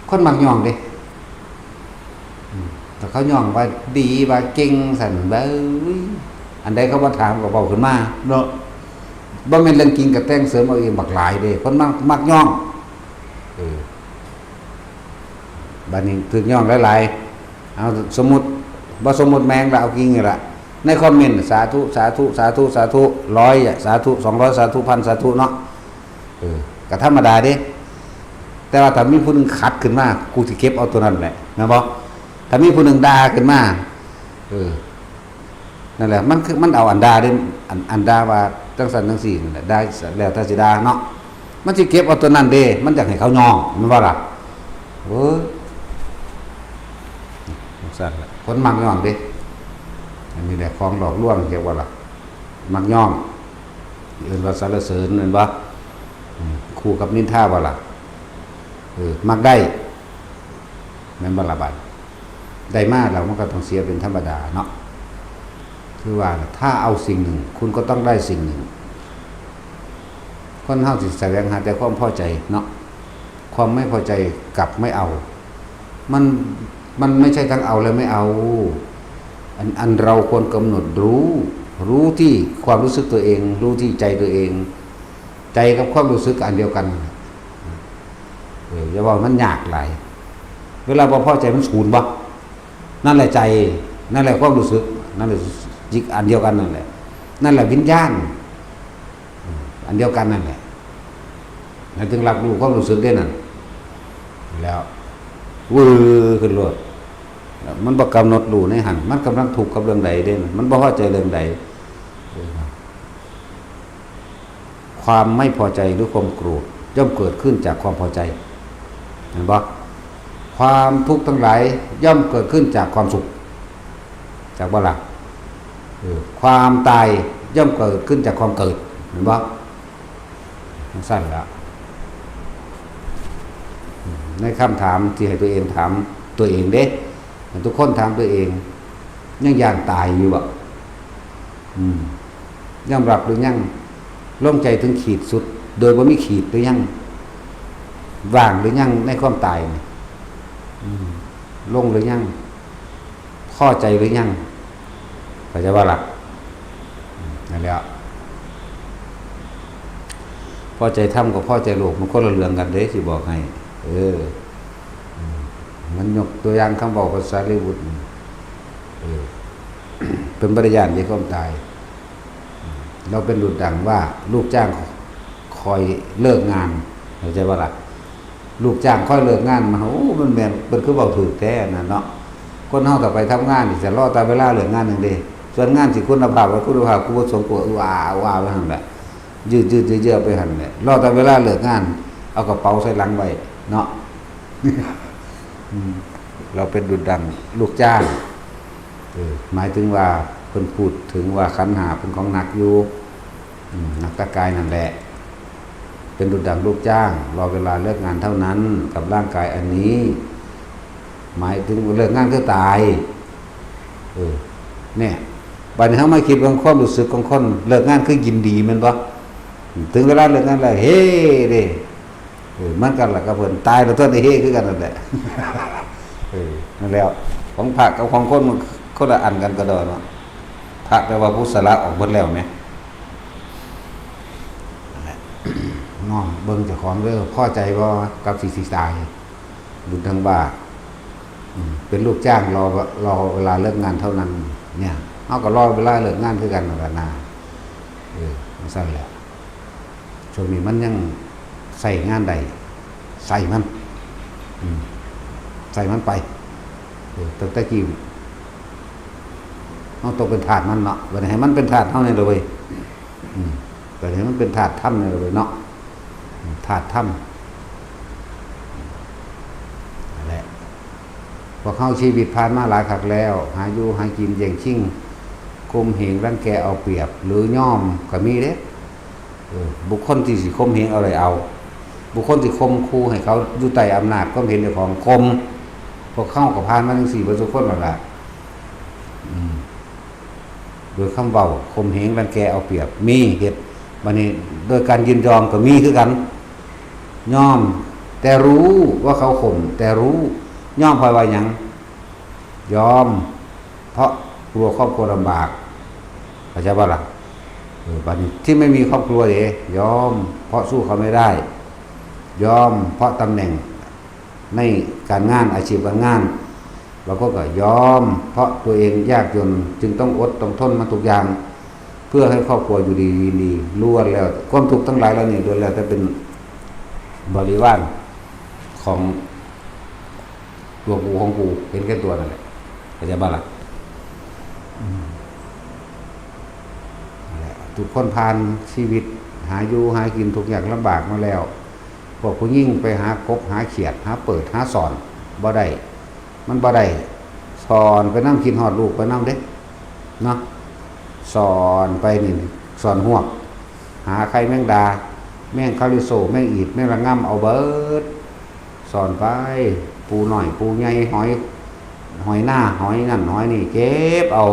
คนมักย่องเด้แต่เขาย่องว่าดีว่าเก่งสั่นเบ้ยอันใดเขาบ่ถามก็เว้าขึ้นมาเนาะบ่แม่นเรื่องกินกับแต่งเสริมเอาเองบักหลายเด้คนมักย่องบัดนี้ถึกย่องหลายๆเอาสมมุติบ่สมมุติแมงละเอากินนี่ล่ะในคอมเมนต์สาธุสาธุสาธุสาธุ100สาธุ200สาธุ1,000สาธุเนาะก็ธรรมดาเด้แต่ว่าถ้ามีผู้นึงขัดขึ้นมากูสิเก็บเอาตัวนั้นแหละนะบ่ถ้ามีผู้นึงด่าขึ้นมานั่นแหละมันเอาอันด่าเด้อันด่าว่าจังซั่นจังซี่นั่นแหละได้แล้วแต่สิด่าเนาะมันสิเก็บเอาตัวนั้นเด้มันอยากให้เขาย่องแม่นบ่ล่ะจังซั่นล่ะคนมักย่องเด้อันนี้แหละของหลอกลวงเรียกว่าล่ะมักย่องเอิ้นว่าสรรเสริญนั่นบ่คู่กับนินทาบ่ล่ะมักได้แม่นบ่ล่ะบัดได้มาแล้วมันก็ต้องเสียเป็นธรรมดาเนาะคือว่าถ้าเอาสิ่งหนึ่งคุณก็ต้องได้สิ่งหนึ่งคนเฮาสิแสวงหาแต่ความพอใจเนาะความไม่พอใจกลับไม่เอามันไม่ใช่ทั้งเอาและไม่เอาอันเราควรกำหนดรู้ที่ความรู้สึกตัวเองรู้ที่ใจตัวเองใจกับความรู้สึกอันเดียวกันอย่าว่ามันยากหลายเวลาบ่พอใจมันสูญบ่นั่นแหละใจนั่นแหละความรู้สึกนั่นแหละจิตอันเดียวกันนั่นแหละนั่นแหละวิญญาณอันเดียวกันนั่นแหละนั่นถึงรับรู้ความรู้สึกได้นั่นแล้ววือขึ้นรถมันบ่กำหนดรู้ในหันมันกำลังถูกกับเรื่องใดเด้มันบ่พอใจเรื่องใดความไม่พอใจหรือความโกรธย่อมเกิดขึ้นจากความพอใจเห็นบ่ความทุกข์ทั้งหลายย่อมเกิดขึ้นจากความสุขจากบ่ล่ะความตายย่อมเกิดขึ้นจากความเกิดเห็นบ่สั้นแล้วในคำถามที่ให้ตัวเองถามตัวเองเด้ทุกคนถามตัวเองยังย่านตายอยู่บ่ยอมรับหรือยัง ล่มใจถึงขีดสุด โดยว่ามีขีดหรือยังว่างหรือยังในความตายนี่ลงหรือยังพอใจหรือยังเข้าใจว่าหลักนั่นแหละพอใจทำกับพอใจโลกมันคนละเรื่องกันเด้สิบอกให้มันยกตัวอย่างคำบอกภาษาลิบุตรเป็นปริญาณในความตายเราเป็นดุจดังว่าลูกจ้างคอยเลิกงานเข้าใจว่าล่ะลูกจ้างคอยเลิกงานมันมันแม่นเป็นคือเบาถือแท้น่ะเนาะคนเฮาต่อไปทำงานนี่จะรอตามเวลาเลิกงานนึงเด้ส่วนงานสิคุณภาพกับคุณภาพกูบ่สมตัวว่าไปหั่นแหละยืดเยอะๆไปหั่นแหละรอตามเวลาเลิกงานเอากระเป๋าใส่หลังไว้เนาะเราเป็นดุจดังลูกจ้างหมายถึงว่าเพิ่นพูดถึงว่าขันธ์5เป็นของหนักอยู่นักตะกายนั่นแหละเป็นดุจดังลูกจ้างรอเวลาเลิกงานเท่านั้นกับร่างกายอันนี้หมายถึงเลิกงานคือตายเนี่ยบัดนี้เฮามาคิดว่าความรู้สึกของคนเลิกงานคือยินดีแม่นบ่ถึงเวลาเลิกงานแล้วเฮ้เด้มันกันล่ะกับเพิ่นตายแล้วเท่านี้เฮ้คือกันนั่นแหละนั่นแล้วของพระกับของคนมันคนละอันกันก็ดอเนาะพระแปลว่าผู้สละออกหมดแล้วแม่น้องเบิ่งเจ้าของเด้อพอใจบ่กับสิตายดูทางว่าเป็นลูกจ้างรอเวลาเลิกงานเท่านั้นเนี่ยเฮาก็รอเวลาเลิกงานคือกันนั่นล่ะมันซั่นแหละช่วงนี้มันยังใส่งานใดใส่มันใส่มันไปตั้งแต่กี้เฮาต้องเป็นทาสมันเนาะบัดนี้ให้มันเป็นทาสเฮานี่เลยเว้ยบัดนี้มันเป็นทาสถ้ำนี่เลยเนาะธาตุถ้ำนั่นแหละพอเข้าชีวิตผ่านมาหลายครั้งแล้วหาอยู่หากินแย่งชิงข่มเหงรังแกเอาเปรียบหรือย่อมก็มีเด้บุคคลที่สิข่มเหงเอาอะไรเอาบุคคลที่ข่มขู่ให้เขาอยู่ใต้อำนาจความเห็นเจ้าของข่มพอเข้ากับผ่านมาทั้ง4ประสบคนนั่นแหละโดยคำเว้าข่มเหงรังแกเอาเปรียบมีเหตุบัดนี้โดยการยินยอมก็มีคือกันยอมแต่รู้ว่าเขาข่มแต่รู้ยอมเพราะว่าหยังยอมเพราะกลัวครอบครัวลำบากเข้าใจป่ะล่ะบัดนี้ที่ไม่มีครอบครัวเด้ยอมเพราะสู้เขาไม่ได้ยอมเพราะตำแหน่งในการงานอาชีพการงานเราก็ยอมเพราะตัวเองยากจนจึงต้องอดต้องทนมาทุกอย่างเพื่อให้ครอบครัวอยู่ดีล้วนแล้วความทุกข์ทั้งหลายแล้วนี่ล้วนแล้วแต่เป็นบริวารของตัวกูของกูเห็นแค่ตัวนั่นแหละเข้าใจบ้างล่ะทุกคนผ่านชีวิตหาอยู่หากินทุกอย่างลำบากมาแล้วพวกผู้ยิ่งไปหากบหาเขียดหาเปิดหาสอนบ่ได้มันบ่ได้สอนไปนั่งกินหอดลูกไปนั่งเด้เนาะสอนไปนี่สอนหวกหาใครแมงดาแม่งคาริโซแม่งอีดแม่งระง่ำเอาเบิดสอนไปปูหน่อยปูใหญ่หอยหน้าหอยนั่นหอยนี่เก็บเอา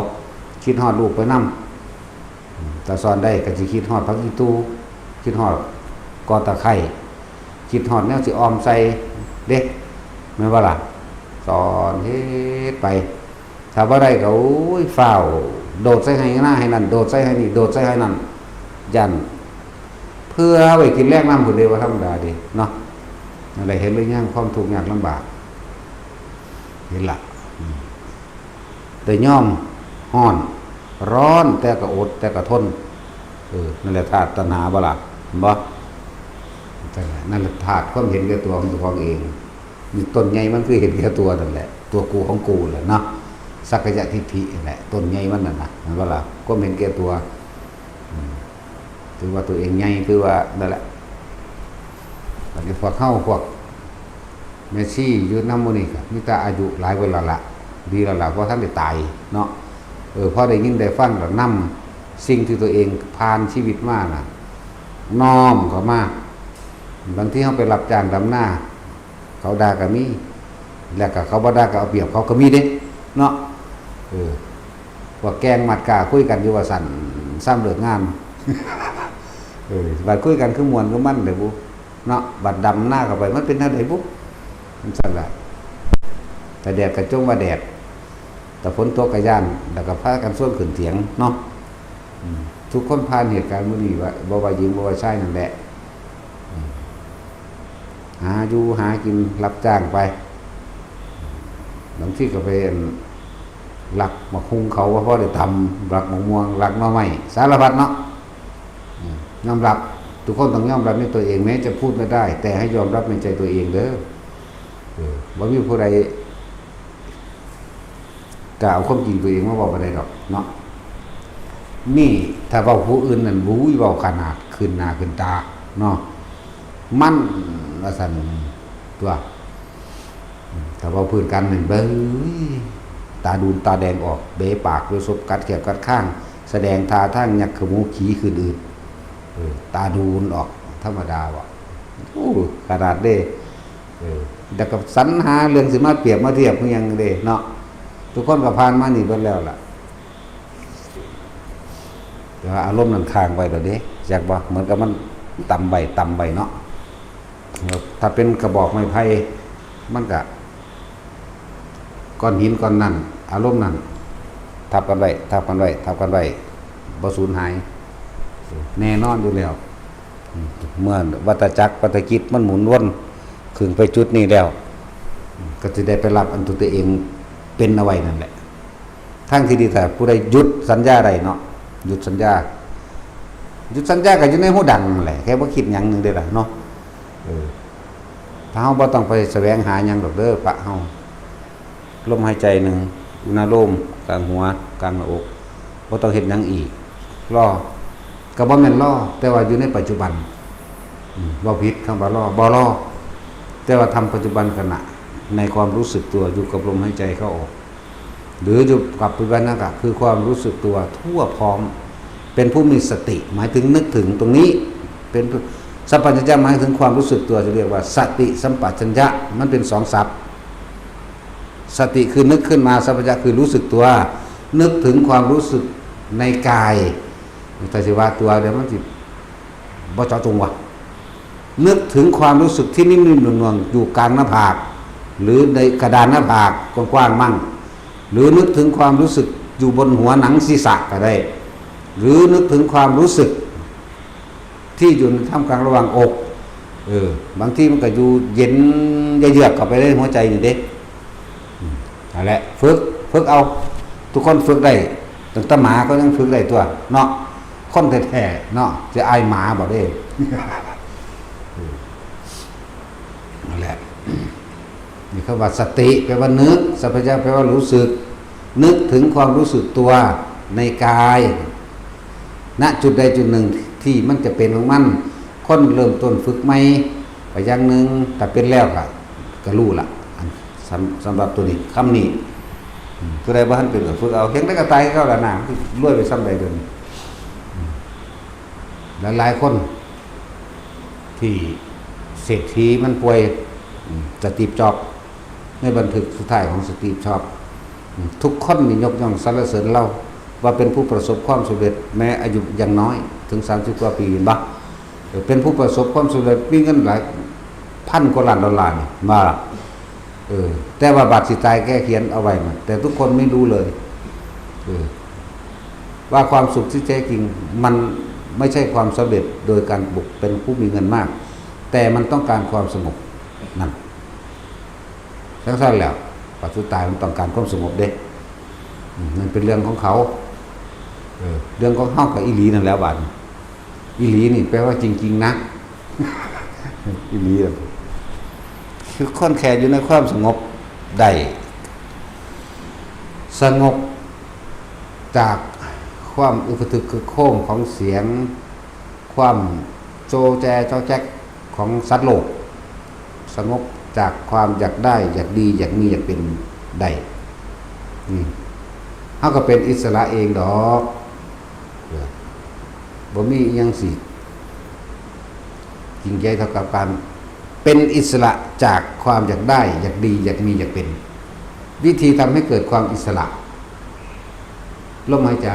คิดฮอดลูกไปนำแต่สอนได้ก็สิคิดฮอดพักอีตูคิดฮอดกอตะไคร้คิดฮอดแนวสิออมใส่เด้แม่นบ่ล่ะสอนเฮ็ดไปถ้าบ่ได้ก็โอ้ยฟ้าวโดดใส่ให้หน้าให้นั่นโดดใส่ให้นี่โดดใส่ให้นั่นยันเพื่อไว้กินแรกน้ำผุนเดียวว่าธรรมดาดีเนาะอะไรเห็นหรือยังความทุกข์ยากลำบากเห็นละแต่ย่อมห้อนร้อนแต่ก็อดแต่ก็ทนนั่นแหละธาตุตัณหาบ่ล่ะบ่นั่นแหละธาตุความเห็นแก่ตัวของตัวของเองนี่ต้นใหญ่มันคือเห็นแก่ตัวนั่นแหละตัวกูของกูแหละเนาะสักกายทิฏฐินั่นแหละต้นใหญ่มันนั่นน่ะนั่นบ่ล่ะความเห็นแก่ตัวถือว่าตัวเองใหญ่คือว่านั่นแหละอันนี้พวกเข้าพวกเมสซี่อยู่น้ำมูนี่ครับมีแต่อายุหลายวันละดีละเพราะท่านได้ตายเนาะพอได้ยินได้ฟังแล้วนำสิ่งที่ตัวเองผ่านชีวิตมาน่ะน้อมเขามาบางที่เขาไปรับจ้างดำหน้าเขาด่าก็มีแล้วก็เขาบ่ด่าก็เอาเปรียบเขาก็มีเด้เนาะว่าแกงมัดกาคุยกันอยู่ว่าสั่นซ้ำเลิกงาน บัดคุยกันคือมวนคือมันเลยบุเนาะบัดดำหน้าเข้าไปมันเป็นอะไรบุมันสั่นละแต่แดดกระจงว่าแดดแต่ฝนตกกระย่านแล้วก็พากันส่วนขึ้นเถียงเนาะทุกคนผ่านเหตุการณ์มื้อนี้ว่าบ่ว่าหญิงบ่ว่าชายนั่นแหละหาอยู่หากินรับจ้างไปบางที่ก็ไปหลักมาคุงเขาว่าพ่อได้ทำหลักมะม่วงหลักหน่อไม้สารพัดเนาะยอมรับทุกคนต้องยอมรับในตัวเองแม้จะพูดไม่ได้แต่ให้ยอมรับในใจตัวเองเด้อบ่มีผู้ใดกล่าวความจริงตัวเองมาบอกบ่ได้ดอกเนาะนี่ถ้าเว้าผู้อื่นนั่นรู้เว้าขนาดขึ้นหน้าขึ้นตาเนาะมันว่าซั่นตัวถ้าเว้าพื้นกันนั่นเบ้ยตาดูนตาแดงออกเบะปากด้วยศพกัดแขบกัดข้างแสดงท่าทางยักขมูขี้ขึ้นอื่นตาดูนออกธรรมดาว่ะโอ้ขนาดเด้แต่กับสรรหาเรื่องสิมาเปรียบมาเทียบยังเด้เนาะทุกคนก็ผ่านมานี่เบิดแล้วล่ะแต่ว่าอารมณ์นั้นค้างไว้ดอกเด้จักบ่เหมือนกับมันต่ำใบเนาะถ้าเป็นกระบอกไม้ไผ่มันก็ก้อนหินก้อนนั่นอารมณ์นั่นทับกันไว้บ่สูญหายแน่นอนอยู่แล้วเมื่อวัฏจักรวัฏกิจมันหมุนวนขึ้นไปจุดนี้แล้วก็จะได้ไปรับอันตัวเองเป็นเอาไว้นั่นแหละทั้งที่ดีแต่ผู้ใดหยุดสัญญาใดเนาะหยุดสัญญาก็อยู่ในหูดังนั่นแหละแค่บ่คิดหยังนึงเด้ล่ะเนาะถ้าเฮาบ่ต้องไปแสวงหาหยังดอกเด้อปะเฮาลมหายใจหนึ่งอุณหภูมิกลางหัวกลางหน้าอกบ่ต้องเฮ็ดหยังอีกรอก็บ่แม่นรอแต่ว่าอยู่ในปัจจุบันบ่ผิดคำว่ารอบ่รอแต่ว่าทำปัจจุบันขณะในความรู้สึกตัวอยู่กับลมหายใจเข้าออกหรืออยู่กับปัจจุบันนั่นก็คือความรู้สึกตัวทั่วพร้อมเป็นผู้มีสติหมายถึงนึกถึงตรงนี้เป็นสัมปชัญญะหมายถึงความรู้สึกตัวจะเรียกว่าสติสัมปชัญญะมันเป็น2ศัพท์สติคือนึกขึ้นมาสัมปชัญญะคือรู้สึกตัวนึกถึงความรู้สึกในกายแต่สิว่าตัวเดี๋ยวมันสิบ่เจาะจงว่ะนึกถึงความรู้สึกที่นิ่มๆนวลๆอยู่กลางหน้าผากหรือในกระดานหน้าผากกว้างๆมั่งหรือนึกถึงความรู้สึกอยู่บนหัวหนังศีรษะก็ได้หรือนึกถึงความรู้สึกที่อยู่ในท่ามกลางระหว่างอกบางที่มันก็อยู่เย็นเยือกเข้าไปในหัวใจนี่เด้นั่นแหละฝึกเอาทุกคนฝึกได้ตั้งแต่หมาก็ยังฝึกได้ตัวเนาะคนแท้ๆเนาะจะอายหมาบ่ได้นั่นแหละนี่คำว่าสติแปลว่านึกสัพพัญญะแปลว่ารู้สึกนึกถึงความรู้สึกตัวในกายณจุดใดจุดหนึ่งที่มันจะเป็นของมันคนเริ่มต้นฝึกใหม่ไปอย่างหนึ่งแต่เป็นแล้วก็รู้ละสำหรับตัวนี้คำนี้ตัวใดบ้านเป็นฝึกเอาเห็นได้ก็ตายเข้าละนางรวยไปซ้ำใดเดินหลายคนที่เศรษฐีมันป่วยสตีฟจ็อบส์ในบันทึกสุดท้ายของสตีฟจ็อบส์ทุกคนมียกย่องสรรเสริญเราว่าเป็นผู้ประสบความสำเร็จแม้อายุยังน้อยถึง30 กว่าปีบ่เป็นผู้ประสบความสำเร็จมีเงินหลายพันกว่าล้านดอลลาร์นี่มาแต่ว่าบัตรสิตายแก้เขียนเอาไว้มันแต่ทุกคนไม่รู้เลยว่าความสุขที่แท้จริงมันไม่ใช่ความสำเร็จโดยการบุกเป็นผู้มีเงินมากแต่มันต้องการความสงบนั่นทั้งสั้นแล้วปัจจุบันมันต้องการความสงบเด้มันเป็นเรื่องของเขาเรื่องของเฮากับอีหลีนั่นแล้วบาดอีหลีนี่แปลว่าจริงๆนะอีหลีคือค่อนแค่อยู่ในความสงบได้สงบจากความอึกทึกคือโค้งของเสียงความโจแจเจ้าแจ๊กของสัตว์โลกสงบจากความอยากได้อยากดีอยากมีอยากเป็นได้เขาก็เป็นอิสระเองดอกบ่มียังสิจริงใจเท่ากับการเป็นอิสระจากความอยากได้อยากดีอยากมีอยากเป็นวิธีทำให้เกิดความอิสระลมหายใจ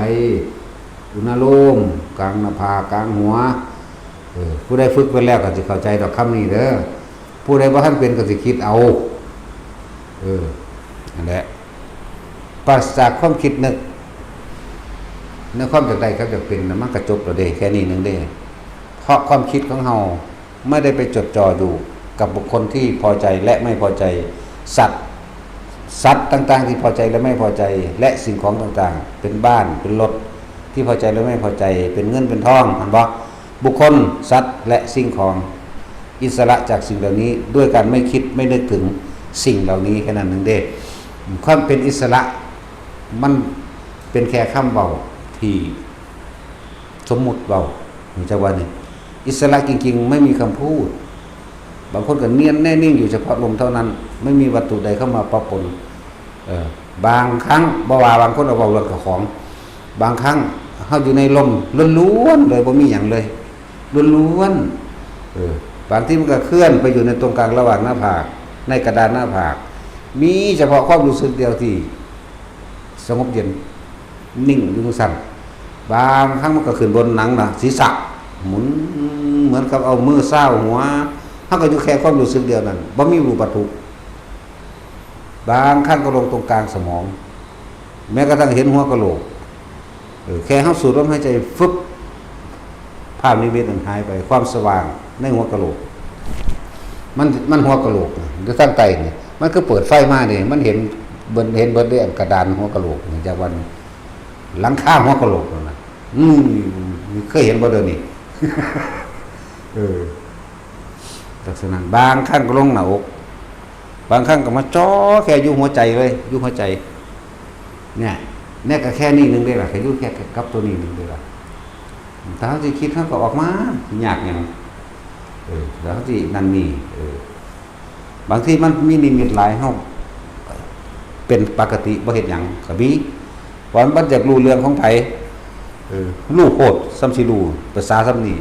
อุณหภูมิกลางหน้าผากกลางหัว ผู้ใดฝึกไปแล้วก็สิเข้าใจดอกคำนี้เด้อผู้ใดบ่ทันเป็นก็สิคิดเอานั่นแหละปราศจากความคิดนึกในความจากใดครับจากเป็นมันกระจบเราเด้แค่นี้นึงเด้เพราะความคิดของเราไม่ได้ไปจดจ่ออยู่กับบุคคลที่พอใจและไม่พอใจสัตว์ต่างๆที่พอใจและไม่พอใจและสิ่งของต่างๆเป็นบ้านเป็นรถที่พอใจและไม่พอใจเป็นเงินเป็นทองเห็นบ่บุคคลสัตว์และสิ่งของอิสระจากสิ่งเหล่านี้ด้วยการไม่คิดไม่นึกถึงสิ่งเหล่านี้แค่นั้นนึงเด้ความเป็นอิสระมันเป็นแค่คำเบาที่สมมุติเบาจะว่านี่อิสระจริงๆไม่มีคำพูดบางคนก็เนียนแน่นิ่งอยู่เฉพาะลมเท่านั้นไม่มีวัตถุใดเข้ามาปะปนบางครั้งบ่ว่าบางคนเอาเว้าเรื่องของบางครั้งเฮาอยู่ในลมล้วนๆเลยบ่มีหยังเลยล้วนๆบางทีมันก็เคลื่อนไปอยู่ในตรงกลางระหว่างหน้าผากในกระดานหน้าผากมีเฉพาะความรู้สึกเดียวที่สงบเย็นนิ่งอยู่สั่นบางครั้งมันก็ขึ้นบนหนังศีรษะหมุนเหมือนกับเอามือเศร้าหัวเฮาก็อยู่แค่ความรู้สึกเดียวนั้นบ่มีรูปวัตถุบางครั้งก็ลงตรงกลางสมองแม้กระทั่งเห็นหัวกะโหลกแค่เฮาสูดลมหายใจฟึบภาพนิมิตนั้นหายไปความสว่างในหัวกะโหลกมันหัวกะโหลกหรือตั้งใจนี่มันก็เปิดไฟมานี่มันเห็นเบิดด้วยกระดานหัวกะโหลกจากวันหลังคาหัวกะโหลกนั่นน่ะเคยเห็นบ่เด้อนี่ลักษณะบางครั้งก็ลงหน้าอกบางครั้งก็มาจ่อแค่อยู่หัวใจเลยอยู่หัวใจเนี่ยก็แค่นี้นึงได้ล่ะแค่อยู่แค่กับตัวนี้นึงได้ล่ะถ้าเฮาสิคิดเฮาก็ออกมายากหยังแล้วเฮาสินั่นนี่บางทีมันมีนิมิตหลายเฮาเป็นปกติบ่เฮ็ดหยังก็มีว่ามันอยากรู้เรื่องของไผรู้โคตรซ้ำสิรู้ภาษาซ้ำนี่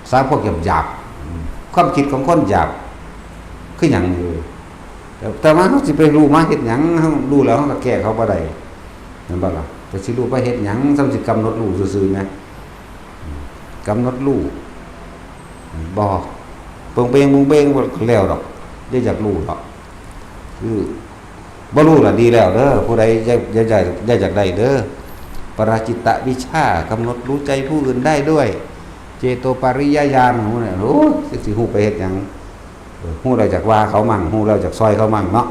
ภาษาพวกหยาบๆความคิดของคนหยาบคือหยังแต่ว่าเฮาสิไปรู้มาเฮ็ดหยังเฮารู้แล้วเฮาก็แก้เขาบ่ได้แม่นบ่ล่ะแต่สิรู้ไปเฮ็ดหยังซ้ำสิกำหนดรู้ซื่อๆแม่กำหนดรู้บ่เปิงบ่แล้วดอกอย่าอยากรู้ดอกคือบ่รู้ล่ะดีแล้วเด้อผู้ใดอยากได้เด้อปราจิตตวิชากำหนดรู้ใจผู้อื่นได้ด้วยเจโตปริยญาณฮู้เนี่ยโอ้สิฮู้ไปเฮ็ดหยังฮู้แล้วจากว่าเขามั่งฮู้แล้วจากซอยเขามั่งเนาะ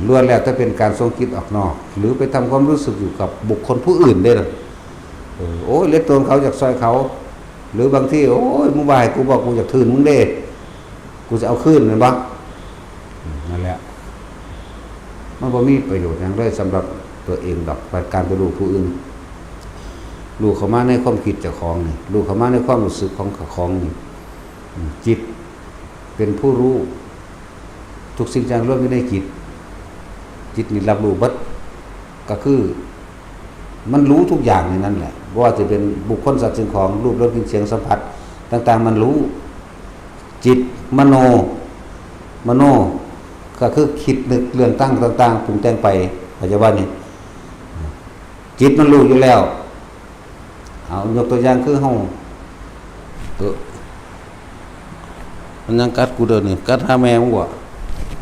ล้วนแล้วถ้าเป็นการทรงคิดออกนอกหรือไปทำความรู้สึกอยู่กับบุคคลผู้อื่นได้ล่ะโอ้ยเล็ดตนเขาจากซอยเขาหรือบางทีโอ้ยมึงว่าให้กูบอกกูอยากทื่นมึงเด้กูจะเอาคืนแม่นบ่นั่นแหละมันบ่มีประโยชน์หยังเลยสำหรับตัวเองดอกการไปรู้ผู้อื่นรู้เข้ามาในความคิดเจ้าของนี่รู้เข้ามาในความรู้สึกของนี่จิตเป็นผู้รู้ทุกสิ่งอย่างล้วนอยู่ในจิตนี่รับรู้เบิดก็คือมันรู้ทุกอย่างในนั้นแหละว่าจะเป็นบุคคลสัตว์สิ่งของรูปรสกลิ่นเสียงสัมผัสต่างๆมันรู้จิตมโนก็คือคิดนึกเรื่องตั้งต่างๆปรุงแต่งไปปัจจุบันนี้จิตมันรู้อยู่แล้วเอายกตัวอย่างคือเฮาตัวมันยังกัดกูเด้อนี่กัดหาแม่มึงบ่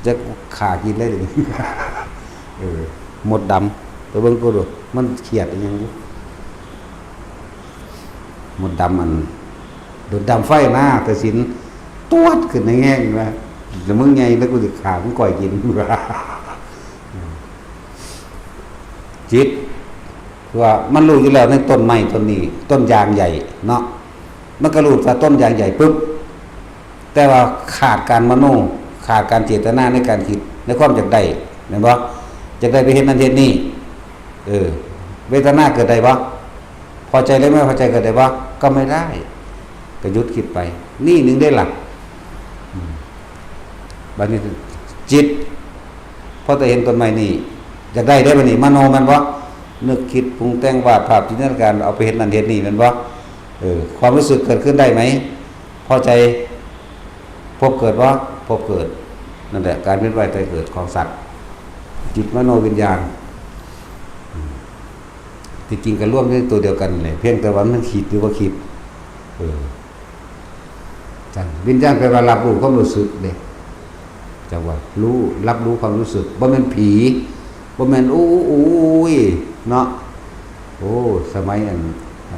จะขากินเลยดิหมดดำไปเบิ่งกูดูมันเครียดอีหยังหมดดำมันโดนดำไฟหน้าแต่สินตวดขึ้นในแง่งว่าแต่มึงไงแล้วกูสิขามึงก่อยกินจิตว่ามันรู้อยู่แล้วในต้นไม้ต้นนี้ต้นยางใหญ่เนาะมันก็รู้ว่าต้นยางใหญ่ปุ๊บแต่ว่าขาดการมโนขาดการเจตนาในการคิดในความอยากได้แม่นบ่อยากได้ไปเฮ็ดนั่นเฮ็ดนี่เวทนาเกิดได้บ่พอใจหรือไม่พอใจเกิดได้บ่ก็ไม่ได้ก็หยุดคิดไปนี่นึงได้หลักบัดนี้จิตพอแต่เห็นต้นไม้นี่อยากได้บัดนี้มโนมันบ่นึกคิดปรุงแต่งวาดภาพจินตนาการเอาไปเฮ็ดนั่นเฮ็ดนี่มันบ่ความรู้สึกเกิดขึ้นได้ไหมพอใจพบเกิดบ่พบเกิดนั่นแหละการเวียนว่ายตายเกิดของสัตว์จิตมโนวิญญาณที่จริงก็ร่วมในตัวเดียวกันเลยเพียงแต่ว่ามันคิดหรือว่าคิด จังวิญญาณแปลว่ารับรู้ความรู้สึกเด้จังว่ารู้รับรู้ความรู้สึกบ่แม่นผีบ่แม่นอู้อู้ยเนาะโอ้สมัยอัน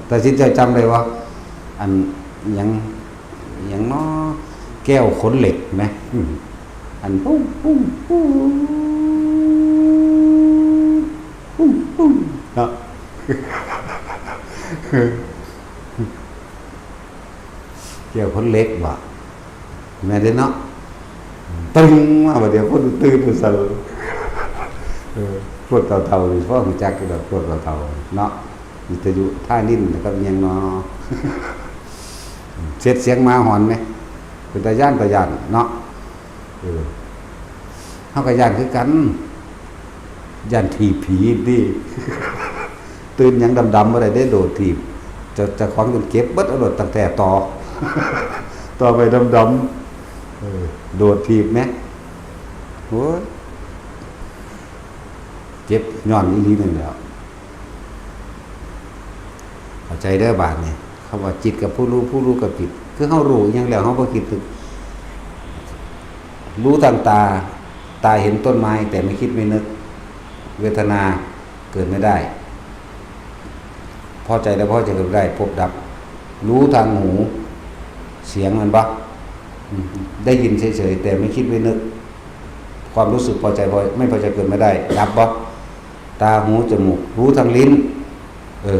แต่สิจะจำได้ว่าอันหยังเนาะแก้วขนเหล็กไหมอันปุ้งปุ้งปุ้งปุ้งปุ้งเนาะแก้วขนเหล็กว่ะแม่เด้เนาะตึงมาบ่เดี๋ยวคนตื่นผู้สาวพวกเฒ่าๆนี่พวกรู้จักกันดอกพวกเฒ่าๆเนาะวิทยุท่านิ่นแล้วก็ยังเนาะเสียงหมาหอนไหมเป็นตาย่านเนาะเฮาก็ย่านคือกันย่านถีบผีดิตื่นหยังดำๆบ่ได้ได้โดดถีบจะของจนเก็บเบิดเอาโดดตั้งแต่ต่อไปดำๆโดดถีบไหมโอ้ยเจ็บย้อนอีหลีนั่นแหละเข้าใจเด้อบาดนี่คำว่าจิตกับผู้รู้กับจิตคือเฮารู้หยังแล้วเฮาบ่คิดถึงรู้ทางตาเห็นต้นไม้แต่ไม่คิดไม่นึกเวทนาเกิดไม่ได้พอใจแล้วพอใจเกิดได้พบดับรู้ทางหูเสียงมันบ่ได้ยินเฉยๆแต่ไม่คิดไม่นึกความรู้สึกพอใจไม่พอใจเกิดไม่ได้ดับบ่ตาหูจมูกรู้ทางลิ้น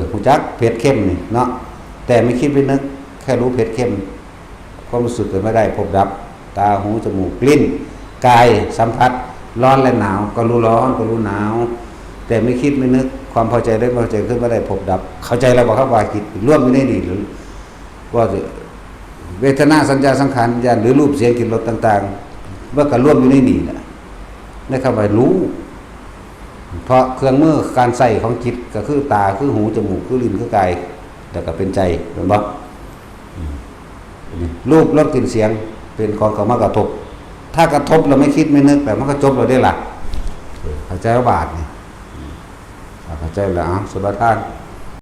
หูจักเผ็ดเข้มนี่เนาะแต่ไม่คิดไม่นึกแค่รู้เผ็ดเข้มความรู้สึกเกิดไม่ได้พบดับตาหูจมูกลิ้นกายสัมผัสร้อนและหนาวก็รู้ร้อนก็รู้หนาวแต่ไม่คิดไม่นึกความพอใจได้พอใจขึ้นไม่ได้พบดับเข้าใจแล้วบ่ครับว่าจิตร่วมอยู่ในนี่หรือว่าเวทนาสัญญาสังขารวิญญาณหรือรูปเสียงกลิ่นรสต่างๆว่าก็ร่วมอยู่ในนี่แหละในคำว่ารู้เพราะเครื่องมือการใส่ของจิตก็คือตาคือหูจมูกคือลิ้นคือกายแล้วก็เป็นใจเห็นบ่รูปรสกลิ่นเสียงเป็นของเข้ามากระทบถ้ากระทบเราไม่คิดไม่นึกแต่มันก็จบเราได้ล่ะเข้าใจว่าบาทนี่เข้าใจแล้วสบายท่าน